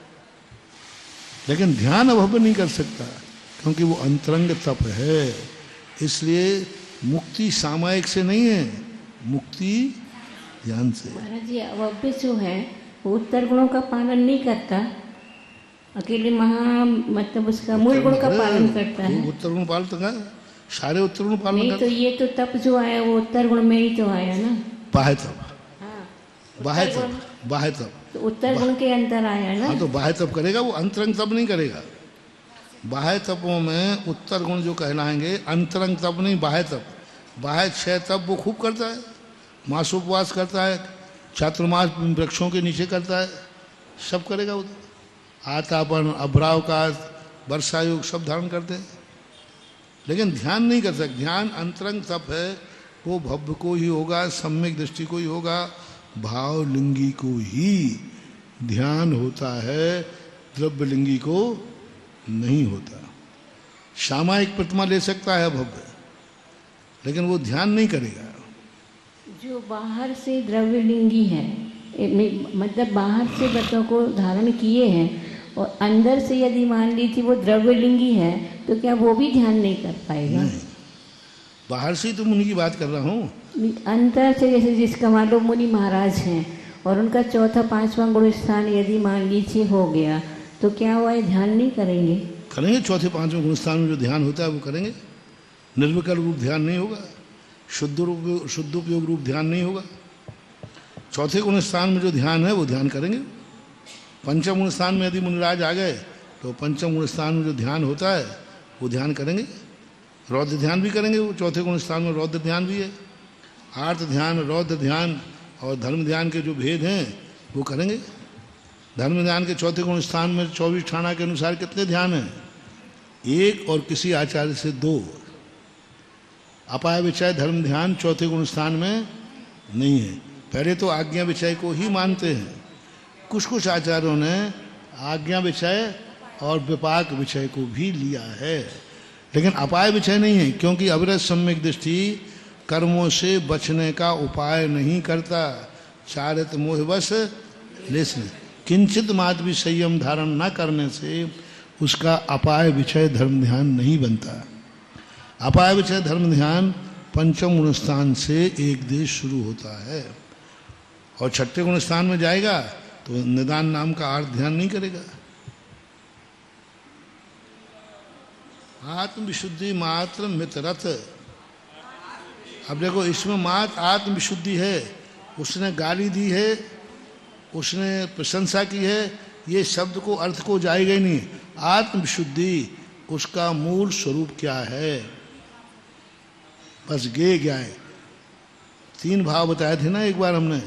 लेकिन ध्यान अभव नहीं कर सकता क्योंकि वो अंतरंग तप है। इसलिए मुक्ति सामायिक से नहीं है, मुक्ति ध्यान से। महाराज जी अभव्य जो है वो उत्तर गुणों का पालन नहीं करता, अकेले मतलब उसका मूल गुण का पालन करता है। उत्तर गुण पालन तो है, सारे उत्तर गुण पालन नहीं तो ये तो तप जो आया वो उत्तर गुण में ही तो आया ना। बाह्य तप, हाँ, बाह्य तप, बाह्य तप तो उत्तर गुण के अंतर आया ना। हाँ, तो बाह्य तप करेगा, वो अंतरंग तप नहीं करेगा। बाह्य तपों में उत्तर गुण जो कहलाएंगे, अंतरंग तप नहीं, बाह्य तप। बाह्य 6 तप वो खूब करता है, मासोपवास करता है, चातुर्मास वृक्षों के नीचे करता है, सब करेगा वो। आतापन, अभ्रावकाश, वर्षा योग सब धारण करते हैं, लेकिन ध्यान नहीं कर सकते। ध्यान अंतरंग तप है, वो भव्य को ही होगा, सम्यक दृष्टि को ही होगा, भावलिंगी को ही ध्यान होता है, द्रव्यलिंगी को नहीं होता। सामायिक प्रतिमा ले सकता है भव्य, लेकिन वो ध्यान नहीं करेगा। जो बाहर से द्रव्यलिंगी है, मतलब बाहर से व्रतों को धारण किए हैं और अंदर से यदि मान लीजिए वो द्रव्यलिंगी है, तो क्या वो भी ध्यान नहीं कर पाएगा? नहीं, बाहर से ही तो मुनि की बात कर रहा हूँ। अंतर से, जैसे जिसका मान लो मुनि महाराज हैं और उनका चौथा 5वां गुण स्थान यदि मान लीजिए हो गया, तो क्या वो ध्यान नहीं करेंगे? करेंगे, चौथे 5वें गुण स्थान में जो ध्यान होता है वो करेंगे। निर्विकल्प रूप ध्यान नहीं होगा, शुद्धोपयोग रूप ध्यान नहीं होगा। चौथे गुण स्थान में जो ध्यान है वो ध्यान करेंगे। पंचम गुण स्थान में यदि मुनिराज आ गए तो पंचम गुण स्थान में जो ध्यान होता है वो ध्यान करेंगे। रौद्र ध्यान भी करेंगे, वो चौथे गुण स्थान में रौद्र ध्यान भी है। आर्त ध्यान, रौद्र ध्यान और धर्म ध्यान के जो भेद हैं वो करेंगे। धर्म ध्यान के चौथे गुण स्थान में 24 ठाणा के अनुसार कितने ध्यान हैं? 1 और किसी आचार्य से 2। अपाय विचय धर्म ध्यान चौथे गुण स्थान में नहीं है। पहले तो आज्ञा विचय को ही मानते हैं, कुछ कुछ आचार्यों ने आज्ञा विचय और विपाक विचय को भी लिया है, लेकिन अपाय विचय नहीं है, क्योंकि अविरत सम्यक दृष्टि कर्मों से बचने का उपाय नहीं करता। चारित मोहवश लेस किंचित मात्र भी संयम धारण न करने से उसका अपाय विषय धर्म ध्यान नहीं बनता। अपाय विषय धर्म ध्यान पंचम गुण स्थान से एक देश शुरू होता है, और छठे गुण स्थान में जाएगा तो निदान नाम का अर्थ ध्यान नहीं करेगा। आत्म विशुद्धि मात्र मित्ररथ। अब देखो इसमें मात्र आत्म विशुद्धि है, उसने गाली दी है, उसने प्रशंसा की है, ये शब्द को अर्थ को जाएगा ही नहीं। आत्म विशुद्धि उसका मूल स्वरूप क्या है, बस गे ज्ञाय। तीन भाव बताए थे ना एक बार हमने,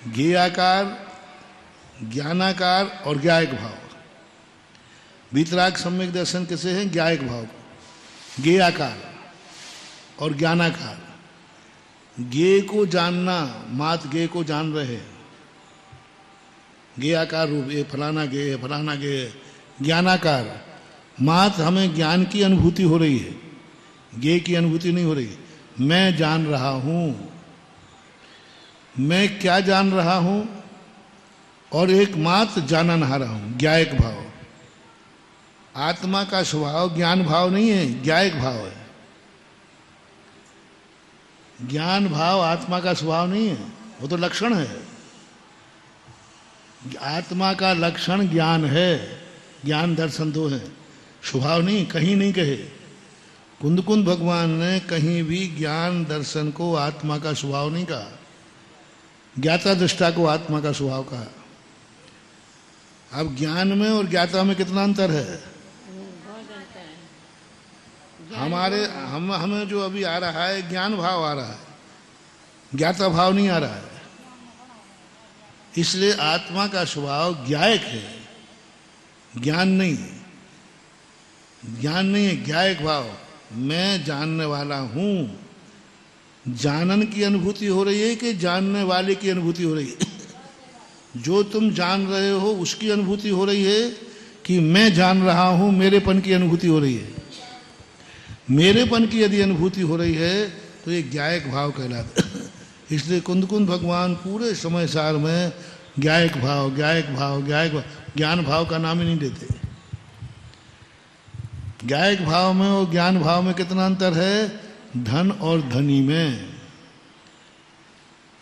ज्ञेयाकार, ज्ञानाकार और ज्ञायक भाव। वीतराग सम्यक दर्शन कैसे हैं? ज्ञायक भाव को, ज्ञेयाकार और ज्ञानाकार। ज्ञेय को जानना, मात ज्ञेय को जान रहे, ज्ञेयाकार रूप, ये फलाना ज्ञेय है, फलाना ज्ञेय है। ज्ञानाकार, मात हमें ज्ञान की अनुभूति हो रही है, ज्ञेय की अनुभूति नहीं हो रही। मैं जान रहा हूं, मैं क्या जान रहा हूं, और एक मात्र जाना नहा रहा हूं, ज्ञायक भाव। आत्मा का स्वभाव ज्ञान भाव नहीं है, ज्ञायक भाव है। ज्ञान भाव आत्मा का स्वभाव नहीं है, वो तो लक्षण है। आत्मा का लक्षण ज्ञान है, ज्ञान दर्शन दो है, स्वभाव नहीं, कहीं नहीं कहे। कुंद कुंद भगवान ने कहीं भी ज्ञान दर्शन को आत्मा का स्वभाव नहीं कहा, ज्ञाता दृष्टा को आत्मा का स्वभाव कहा। अब ज्ञान में और ज्ञाता में कितना अंतर है? हमें जो अभी आ रहा है ज्ञान भाव आ रहा है, ज्ञाता भाव नहीं आ रहा है। इसलिए आत्मा का स्वभाव ज्ञायक है, ज्ञान नहीं। ज्ञान नहीं है, ज्ञायक भाव। मैं जानने वाला हूं। जानन की अनुभूति हो रही है कि जानने वाले की अनुभूति हो रही है? जो तुम जान रहे हो उसकी अनुभूति हो रही है कि मैं जान रहा हूं, मेरेपन की अनुभूति हो रही है? मेरेपन की यदि अनुभूति हो रही है तो ये ज्ञायक भाव कहलाता है। इसलिए कुंद कुंद भगवान पूरे समय सार में ज्ञायक भाव, ज्ञायक भाव, ज्ञायक भाव, ज्ञान भाव का नाम ही नहीं देते। ज्ञायक भाव में और ज्ञान भाव में कितना अंतर है? धन और धनी में।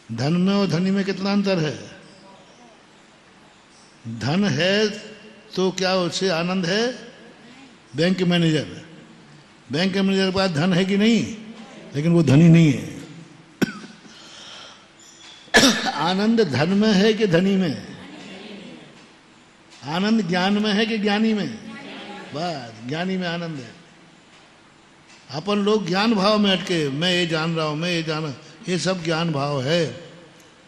धन में और धनी में कितना अंतर है? धन है तो क्या उससे आनंद है? बैंक मैनेजर, बैंक मैनेजर के पास धन है कि नहीं, लेकिन वो धनी नहीं है। आनंद धन में है कि धनी में? आनंद ज्ञान में है कि ज्ञानी में? बस ज्ञानी में आनंद है। अपन लोग ज्ञान भाव में अटके, मैं ये जान रहा हूं, मैं ये जान, ये सब ज्ञान भाव है।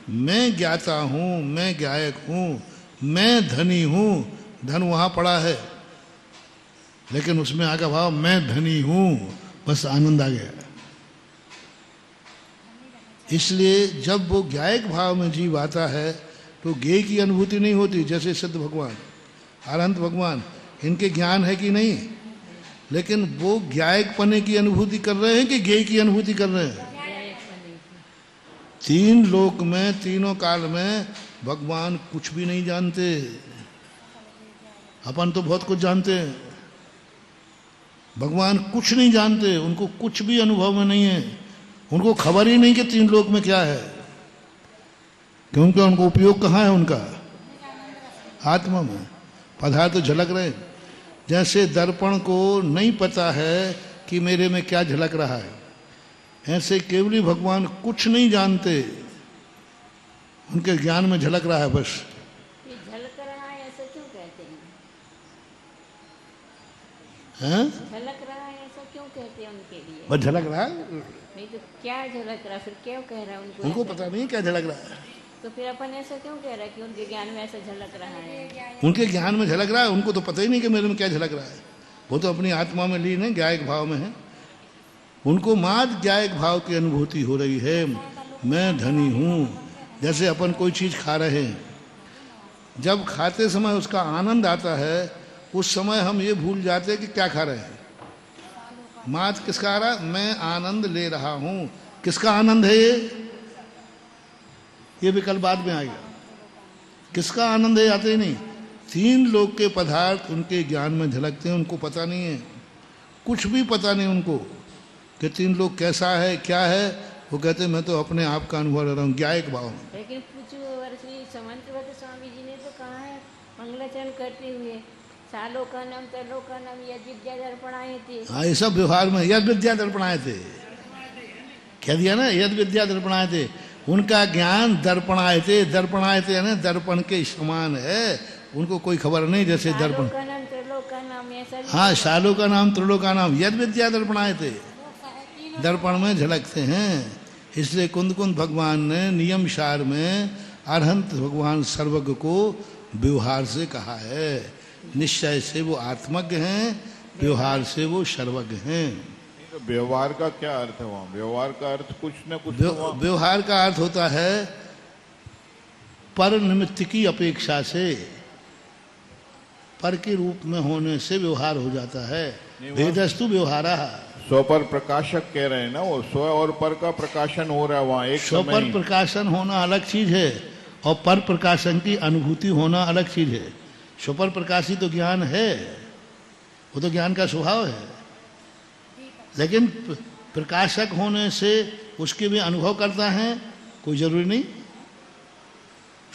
मैं ज्ञाता हूं, मैं ज्ञायक हूं, मैं धनी हूं। धन वहां पड़ा है, लेकिन उसमें आगे भाव मैं धनी हूं, बस आनंद आ गया। इसलिए जब वो ज्ञायक भाव में जीव आता है तो ज्ञेय की अनुभूति नहीं होती। जैसे सिद्ध भगवान, अनंत भगवान, इनके ज्ञान है कि नहीं, लेकिन वो ज्ञायक पने की अनुभूति कर रहे हैं कि ज्ञेय की अनुभूति कर रहे हैं? तीन लोक में, तीनों काल में भगवान कुछ भी नहीं जानते। अपन तो बहुत कुछ जानते हैं, भगवान कुछ नहीं जानते। उनको कुछ भी अनुभव में नहीं है, उनको खबर ही नहीं कि तीन लोक में क्या है, क्योंकि उनको उपयोग कहाँ है उनका? आत्मा में। पदार्थ तो झलक रहे। जैसे दर्पण को नहीं पता है कि मेरे में क्या झलक रहा है, ऐसे केवली भगवान कुछ नहीं जानते, उनके ज्ञान में झलक रहा है बस। ये झलक रहा है ऐसा क्यों कहते हैं? झलक रहा है ऐसा क्यों कहते हैं उनके लिए? बस झलक रहा है, नहीं तो क्या झलक रहा, फिर क्यों कह रहा है उनको? उनको पता नहीं क्या झलक रहा है। तो फिर अपन ऐसा क्यों कह रहा है कि उनके ज्ञान में ऐसा झलक रहा है? उनके ज्ञान में झलक रहा है, उनको तो पता ही नहीं कि मेरे में क्या झलक रहा है। वो तो अपनी आत्मा में लीन है, ज्ञायक भाव में है। उनको मात्र ज्ञायक भाव की अनुभूति हो रही है, मैं धनी हूं। जैसे अपन कोई चीज खा रहे हैं, जब खाते समय उसका आनंद आता है, उस समय हम ये भूल जाते हैं कि क्या खा रहे हैं। मात्र किसका आ रहा? मैं आनंद ले रहा हूं। किसका आनंद है ये भी कल बाद में आएगा। किसका आनंद है आते ही नहीं। तीन लोक के पदार्थ उनके ज्ञान में झलकते हैं, उनको पता नहीं है, कुछ भी पता नहीं उनको कि तीन लोक कैसा है क्या है। वो कहते हैं मैं तो अपने आप का अनुभव ले रहा हूँ ज्ञायक भाव में। लेकिन कुछ वर्ष समंतवत स्वामी जी ने तो कहा है मंगलाचरण करते हुए सालों का नाम तलों का नाम यद विद्या दर्पण आए थे। हाँ, ये सब व्यवहार में यद विद्या दर्पण आए थे, कह दिया ना, यद विद्या दर्पण आए थे। उनका ज्ञान दर्पण आए थे, दर्पण आए थे यानी दर्पण के समान है, उनको कोई खबर नहीं जैसे दर्पण। का नाम त्रिलोक का नाम ऐसा। हाँ, शालों का नाम त्रिलोक का नाम, यद विद्या दर्पण आए थे, दर्पण में झलकते हैं। इसलिए कुंद कुंद भगवान ने नियम सार में अरहंत भगवान सर्वज्ञ को व्यवहार से कहा है। निश्चय से वो आत्मज्ञ हैं, व्यवहार से वो सर्वज्ञ हैं। तो व्यवहार का क्या अर्थ है वहाँ? व्यवहार का अर्थ कुछ न कुछ तो वहाँ- व्यवहार का अर्थ होता है पर निमित्त की अपेक्षा से, पर के रूप में होने से व्यवहार हो जाता है। वेदस्तु व्यवहारा। स्व पर प्रकाशक कह रहे हैं ना, वो स्व और पर का प्रकाशन हो रहा है वहाँ एक स्व समय पर ही। प्रकाशन होना अलग चीज है और पर प्रकाशन की अनुभूति होना अलग चीज है। स्व पर प्रकाशी तो ज्ञान है, वो तो ज्ञान का स्वभाव है, लेकिन प्रकाशक होने से उसके भी अनुभव करता है कोई जरूरी नहीं।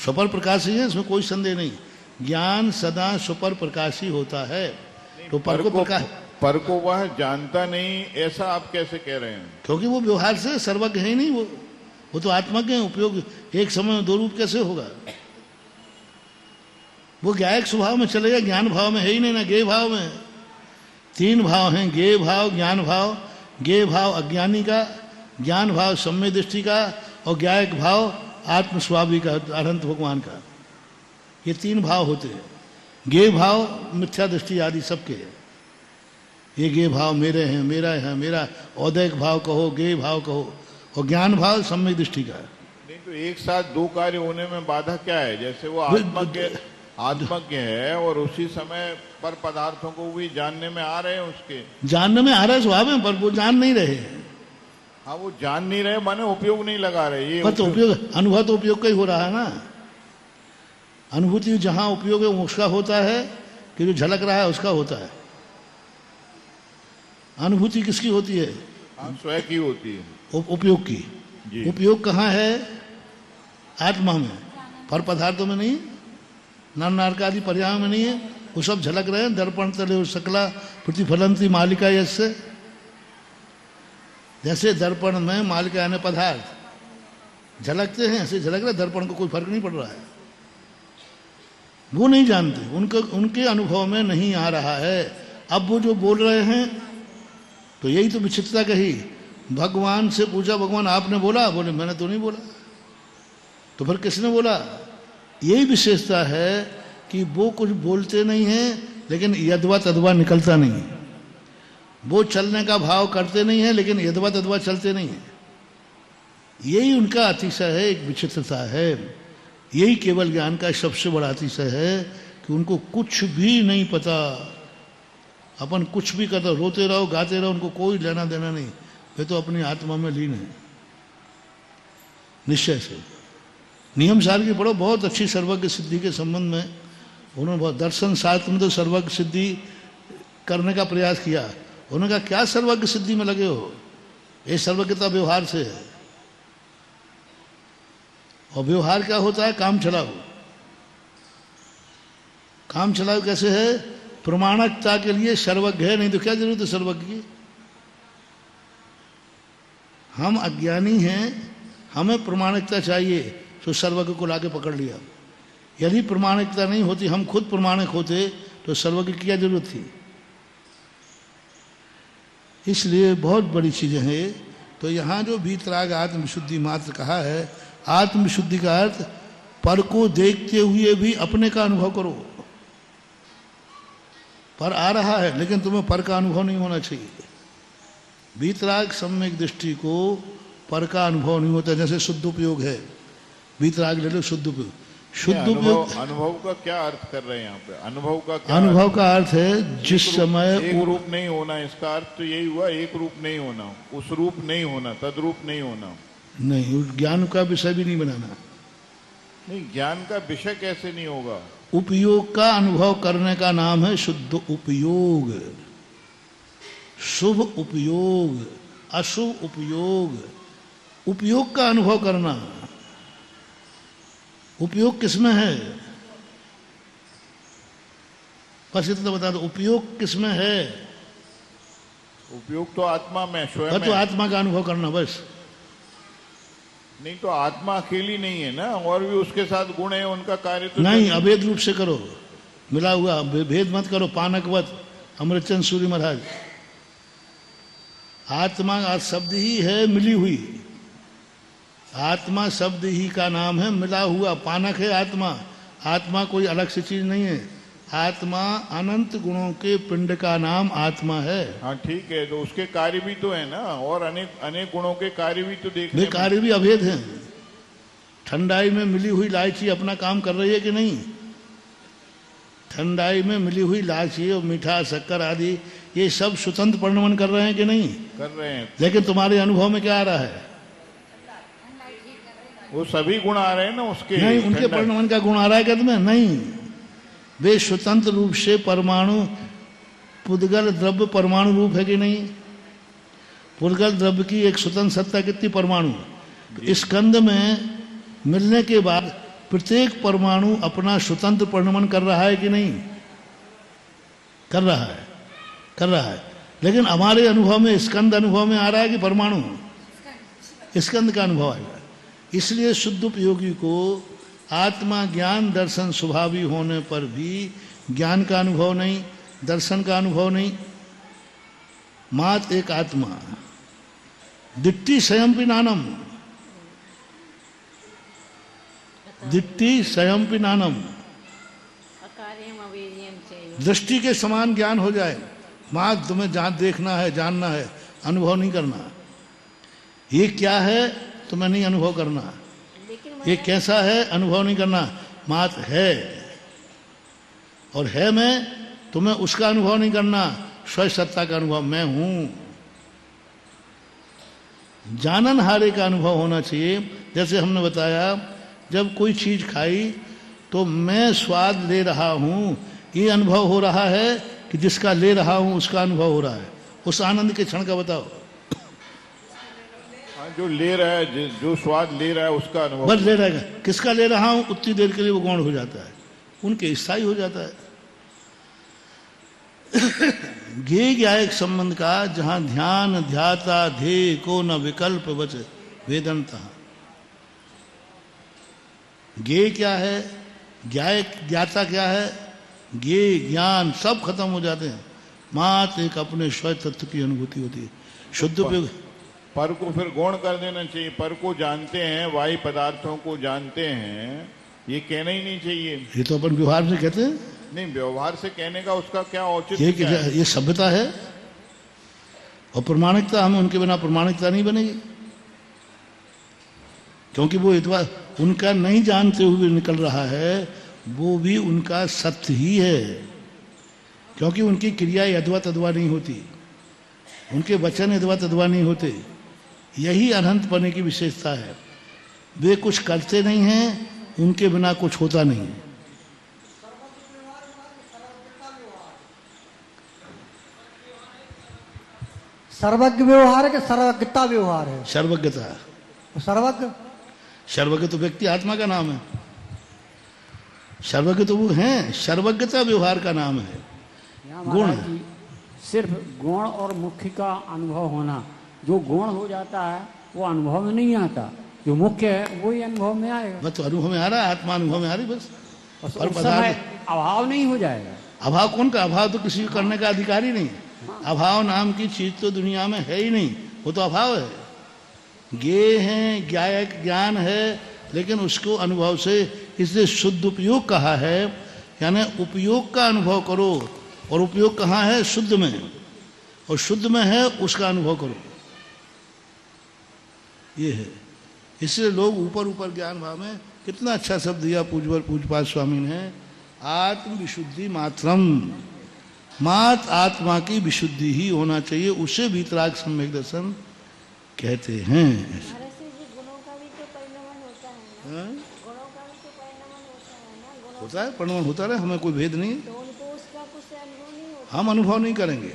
स्व पर प्रकाशी है, इसमें कोई संदेह नहीं। ज्ञान सदा स्व पर प्रकाशी होता है, तो पर को प्रकाश, पर को वह जानता नहीं, ऐसा आप कैसे कह रहे हैं? क्योंकि वो व्यवहार से सर्वज्ञ है ही नहीं, वो तो आत्मज्ञ है। उपयोग एक समय में दो रूप कैसे होगा? वो ज्ञायक स्वभाव में चलेगा, ज्ञान भाव में है ही नहीं ना, ज्ञेय भाव में। तीन भाव हैं, ज्ञेय भाव, ज्ञान भाव। ज्ञेय भाव अज्ञानी का, ज्ञान भाव सम्य दृष्टि का, और ज्ञायक भाव आत्मस्वाभाविक का, अनंत भगवान का। ये तीन भाव होते हैं। ज्ञेय भाव मिथ्या दृष्टि आदि सबके है। ये ज्ञेय भाव मेरे हैं, मेरा है, मेरा औदैक भाव कहो, ज्ञेय भाव कहो, और ज्ञान भाव सम्यक दृष्टि का। नहीं तो एक साथ दो कार्य होने में बाधा क्या है? जैसे वो आत्मज्ञ है और उसी समय पर पदार्थों को भी जानने में आ रहे हैं, उसके जानने में आ रहा है स्वभाव में, पर वो जान नहीं रहे। हाँ, वो जान नहीं रहे माने उपयोग नहीं लगा रहे। ये पर तो उपयोग, अनुभव तो उपयोग का ही हो रहा है ना। अनुभूति जहां उपयोग है उसका होता है, कि जो झलक रहा है उसका होता है। अनुभूति किसकी होती है? हाँ, स्वयं की होती है, उपयोग की। जी। उपयोग कहाँ है? आत्मा में, पर पदार्थों में नहीं, नर नारक आदि पर्याय में नहीं है। वो सब झलक रहे हैं। दर्पण तले और सकला प्रतिफलंती मालिका यस्य, जैसे दर्पण में मालिका यानी पदार्थ झलकते हैं, ऐसे झलक रहे। दर्पण को कोई फर्क नहीं पड़ रहा है, वो नहीं जानते, उनके अनुभव में नहीं आ रहा है। अब वो जो बोल रहे हैं, तो यही तो विचित्रता कही। भगवान से पूछा, भगवान आपने बोला? बोले मैंने तो नहीं बोला। तो फिर किसने बोला? यही विशेषता है कि वो कुछ बोलते नहीं हैं, लेकिन यदवा तदवा निकलता नहीं है। वो चलने का भाव करते नहीं है, लेकिन यदवा तदवा चलते नहीं है। यही उनका अतिशय है, एक विचित्रता है। यही केवल ज्ञान का सबसे बड़ा अतिशय है कि उनको कुछ भी नहीं पता। अपन कुछ भी करते, रोते रहो, गाते रहो, उनको कोई लेना देना नहीं। वे तो अपनी आत्मा में लीन है निश्चय से। नियम सार की पढ़ो, बहुत अच्छी सर्वज्ञ सिद्धि के संबंध में उन्होंने बहुत दर्शन शास्त्र में तो सर्वज्ञ सिद्धि करने का प्रयास किया। उन्होंने कहा क्या सर्वज्ञ सिद्धि में लगे हो? ये सर्वज्ञता व्यवहार से है। और व्यवहार क्या होता है? काम चलाओ। काम चलाओ कैसे है? प्रमाणकता के लिए सर्वज्ञ है, नहीं तो क्या जरूरत है सर्वज्ञ की? हम अज्ञानी हैं, हमें प्रमाणिकता चाहिए, तो सर्वज्ञ को लाके पकड़ लिया। यदि प्रमाणिकता नहीं होती, हम खुद प्रमाणिक होते, तो सर्वज्ञ की क्या जरूरत थी? इसलिए बहुत बड़ी चीजें हैं। तो यहाँ जो वीतराग आत्मविशुद्धि मात्र कहा है, आत्मविशुद्धि का अर्थ पर को देखते हुए भी अपने का अनुभव करो। पर आ रहा है, लेकिन तुम्हें पर का अनुभव नहीं होना चाहिए। वीतराग सम्यक दृष्टि को पर का अनुभव नहीं होता। जैसे शुद्ध उपयोग है, वीतराग ले लो, शुद्ध उपयोग। शुद्ध उपयोग, अनुभव का क्या अर्थ कर रहे हैं यहाँ पे? अनुभव का क्या अनुभव का अर्थ है जिस समय एक रूप नहीं होना। इसका अर्थ तो यही हुआ, एक रूप नहीं होना, उस रूप नहीं होना, तद्रूप नहीं होना। नहीं, ज्ञान का विषय भी नहीं बनाना। नहीं, ज्ञान का विषय कैसे नहीं होगा? उपयोग का अनुभव करने का नाम है शुद्ध उपयोग। शुभ उपयोग, अशुभ उपयोग, उपयोग का अनुभव करना। उपयोग किसमें है? बस इतना बता दो, उपयोग किसमें है? उपयोग तो आत्मा में स्वयं तो है। आत्मा का अनुभव करना बस। नहीं तो आत्मा अकेली नहीं है ना, और भी उसके साथ गुण है, उनका कार्य तो नहीं, अभेद रूप से करो, मिला हुआ भेद मत करो। पानकवत अमृतचंद सूरी महाराज, आत्मा शब्द ही है मिली हुई। आत्मा शब्द ही का नाम है मिला हुआ। पानक है आत्मा। आत्मा कोई अलग से चीज नहीं है। आत्मा अनंत गुणों के पिंड का नाम आत्मा है। हाँ ठीक है, तो उसके कार्य भी तो है ना, और अनेक अनेक गुणों के कार्य भी तो देखने वे कार्य भी अभेद हैं। ठंडाई में मिली हुई इलायची अपना काम कर रही है कि नहीं? ठंडाई में मिली हुई इलायची और मीठा शक्कर आदि ये सब स्वतंत्र परिणमन कर रहे हैं कि नहीं? कर रहे हैं। लेकिन तुम्हारे अनुभव में क्या आ रहा है? वो सभी गुण आ रहे हैं ना उसके। नहीं, उनके परिणमन का गुण आ रहा है क्या तुम्हें? नहीं, वे स्वतंत्र रूप से परमाणु पुद्गल द्रव्य परमाणु रूप है कि नहीं? पुद्गल द्रव्य की एक स्वतंत्र सत्ता कितनी? परमाणु। स्कंद में मिलने के बाद प्रत्येक परमाणु अपना स्वतंत्र परिणमन कर रहा है कि नहीं? कर रहा है, कर रहा है। लेकिन हमारे अनुभव में स्कंद अनुभव में आ रहा है कि परमाणु? स्कंद का अनुभव आएगा। इसलिए शुद्ध उपयोगी को आत्मा ज्ञान दर्शन स्वभावी होने पर भी ज्ञान का अनुभव नहीं, दर्शन का अनुभव नहीं। मात एक आत्मा, दिट्टी स्वयं नानम, दिट्टी स्वयं नानम। दृष्टि के समान ज्ञान हो जाए। मात तुम्हें जहां देखना है, जानना है, अनुभव नहीं करना। ये क्या है तुम्हें नहीं अनुभव करना। ये कैसा है अनुभव नहीं करना। मात है, और है में तुम्हें उसका अनुभव नहीं करना, स्वयं सत्ता का अनुभव, मैं हूं। जानन हारे का अनुभव होना चाहिए। जैसे हमने बताया, जब कोई चीज खाई तो मैं स्वाद ले रहा हूं, ये अनुभव हो रहा है कि जिसका ले रहा हूं उसका अनुभव हो रहा है। उस आनंद के क्षण का बताओ। जो ले रहा है, जो स्वाद ले रहा है उसका अनुभव बस ले रहेगा। किसका ले रहा हूं उतनी देर के लिए वो गौण हो जाता है, उनके स्थायी हो जाता है। ज्ञेय ज्ञायक संबंध का जहां ध्यान ध्याता ध्येय को न विकल्प बच वेदनता। ज्ञेय क्या है, ज्ञायक ज्ञाता क्या है, ज्ञेय ज्ञान सब खत्म हो जाते हैं। मात्र एक अपने स्वयं तत्व की अनुभूति होती है। शुद्ध उपयोग पर को फिर गौण कर देना चाहिए। पर को जानते हैं, वाही पदार्थों को जानते हैं, ये कहना ही नहीं चाहिए। ये तो अपन व्यवहार से कहते हैं। नहीं, व्यवहार से कहने का उसका क्या औचित्य क्या है? ये सभ्यता है और प्रमाणिकता। हमें उनके बिना प्रमाणिकता नहीं बनेगी, क्योंकि वो इतना उनका नहीं जानते हुए निकल रहा है, वो भी उनका सत्य ही है। क्योंकि उनकी क्रिया यद्वा तद्वा नहीं होती, उनके वचन यद्वा तद्वा नहीं होते। यही अनंत पने की विशेषता है। वे कुछ करते नहीं हैं, उनके बिना कुछ होता नहीं है। सर्वज्ञ व्यवहार है कि सर्वज्ञता व्यवहार है? सर्वज्ञता। सर्वज्ञ, सर्वज्ञ तो व्यक्ति आत्मा का नाम है। सर्वज्ञ तो वो हैं, सर्वज्ञता व्यवहार का नाम है, गुण है। सिर्फ गुण और मुख्य का अनुभव होना, जो गुण हो जाता है वो अनुभव में नहीं आता, जो मुख्य है वही अनुभव में आएगा। बस तो अनुभव में आ रहा है, आत्मा अनुभव में आ रही बस। उस और समय अभाव नहीं हो जाएगा। अभाव कौन का? अभाव तो किसी को करने का अधिकार ही नहीं। अभाव नाम की चीज तो दुनिया में है ही नहीं, वो तो अभाव है। ज्ञेय है, ज्ञायक ज्ञान है, लेकिन उसको अनुभव से, इसलिए शुद्ध उपयोग कहा है। यानी उपयोग का अनुभव करो, और उपयोग कहाँ है? शुद्ध में, और शुद्ध में है उसका अनुभव करो। ये है। इसलिए लोग ऊपर ऊपर ज्ञान भाव में कितना अच्छा शब्द दिया पूजपाद स्वामी ने, आत्म विशुद्धि मात्रम। मात्र आत्मा की विशुद्धि ही होना चाहिए, उसे भीतराग सम्यक दर्शन कहते हैं। गुणों का भी तो परिणमन होता है ना? गुणों का भी तो परिणमन होता है ना? गुण होता है, परिणमन होता रहे, हमें कोई भेद नहीं है। तो उनको उसका कुछ अनुभव नहीं होता। हम अनुभव नहीं करेंगे।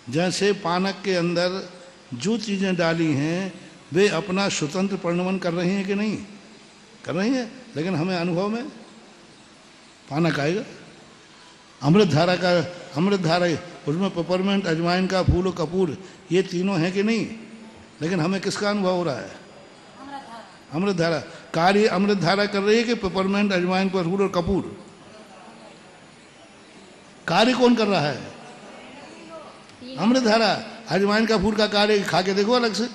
जैसे पानक के अंदर जो चीजें डाली हैं वे अपना स्वतंत्र परिणमन कर रही हैं कि नहीं कर रही हैं, लेकिन हमें अनुभव में पानक आएगा। अमृत धारा उसमें पेपरमेंट, अजवाइन का फूल और कपूर ये तीनों हैं कि नहीं, लेकिन हमें किसका अनुभव हो रहा है? अमृत धारा। कार्य अमृत धारा कर रही है कि पेपरमेंट, अजवाइन, फूल और कपूर? कार्य कौन कर रहा है? अमृत धारा। अजवाइन का फूल का कार्य खा के देखो अलग से।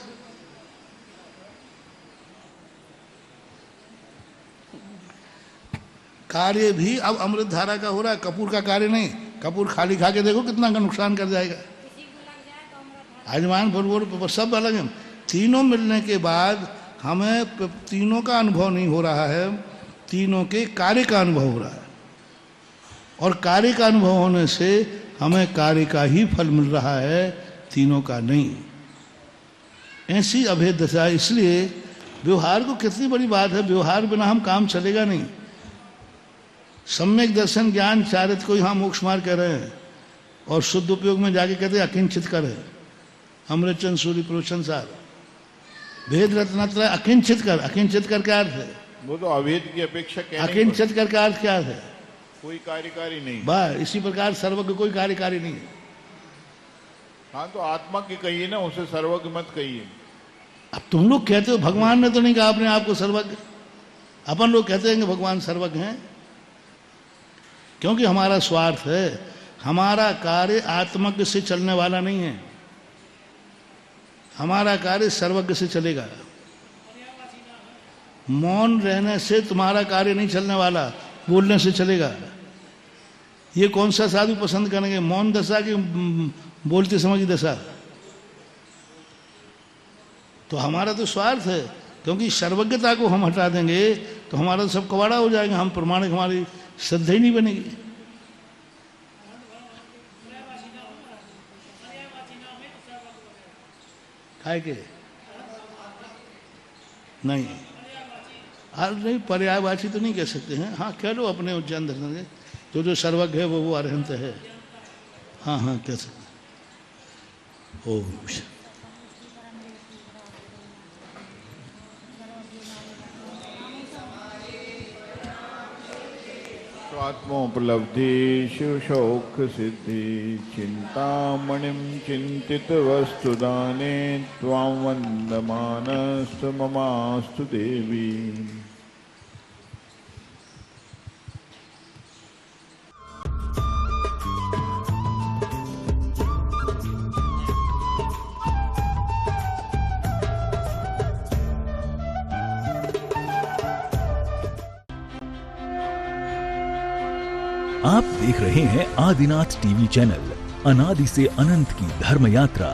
कार्य भी अब अमृत धारा का हो रहा है, कपूर का कार्य नहीं। कपूर खाली खा के देखो कितना का नुकसान कर जाएगा। अजवाइन, फूल सब अलग है। तीनों मिलने के बाद हमें तीनों का अनुभव नहीं हो रहा है, तीनों के कार्य का अनुभव हो रहा है। और कार्य का अनुभव होने से हमें कार्य का ही फल मिल रहा है, तीनों का नहीं। ऐसी अभेद दशा। इसलिए व्यवहार को कितनी बड़ी बात है, व्यवहार बिना हम काम चलेगा नहीं। सम्यक दर्शन ज्ञान चारित्र को यहाँ मोक्ष मार्ग कह रहे हैं, और शुद्ध उपयोग में जाके कहते हैं अकिंचित कर है। अमृतचंद सूर्य प्रोशन सार भेद रत्नत्र अकिंचित कर। अकिंचित कर क्या अर्थ है? वो तो अभेद की अपेक्षा अकिंचित कर का अर्थ क्या है? कोई कार्यकारी नहीं। बस इसी प्रकार सर्वज्ञ कोई कार्यकारी नहीं है। हाँ, तो आत्मा की कहिए ना, उसे सर्वज्ञ मत कहिए। अब तुम लोग कहते हो, भगवान ने तो नहीं कहा अपने आप को सर्वज्ञ। अपन लोग कहते हैं कि भगवान सर्वज्ञ हैं, क्योंकि हमारा स्वार्थ है। हमारा कार्य आत्मज्ञ से चलने वाला नहीं है, हमारा कार्य सर्वज्ञ से चलेगा। मौन रहने से तुम्हारा कार्य नहीं चलने वाला, बोलने से चलेगा। ये कौन सा साधु पसंद करेंगे, मौन दशा की बोलते समय की दशा? तो हमारा तो स्वार्थ है, क्योंकि सर्वज्ञता को हम हटा देंगे तो हमारा तो सब कवाड़ा हो जाएगा, हम प्रमाणिक, हमारी श्रद्धा ही नहीं बनेगी। काय के नहीं, नहीं पर्यायवाची तो नहीं कह सकते हैं। हाँ कह लो अपने उज्जैन दर्शन के, जो सर्वज्ञ है वो अरहंत है। हाँ हाँ कह सकते। ओम स्वात्मोपलब्धि शिव शौक सिद्धि चिंतामणिं चिंतित वस्तुदाने त्वां वंदमानस्तु ममास्तु देवी। आप देख रहे हैं आदिनाथ टीवी चैनल, अनादि से अनंत की धर्म यात्रा।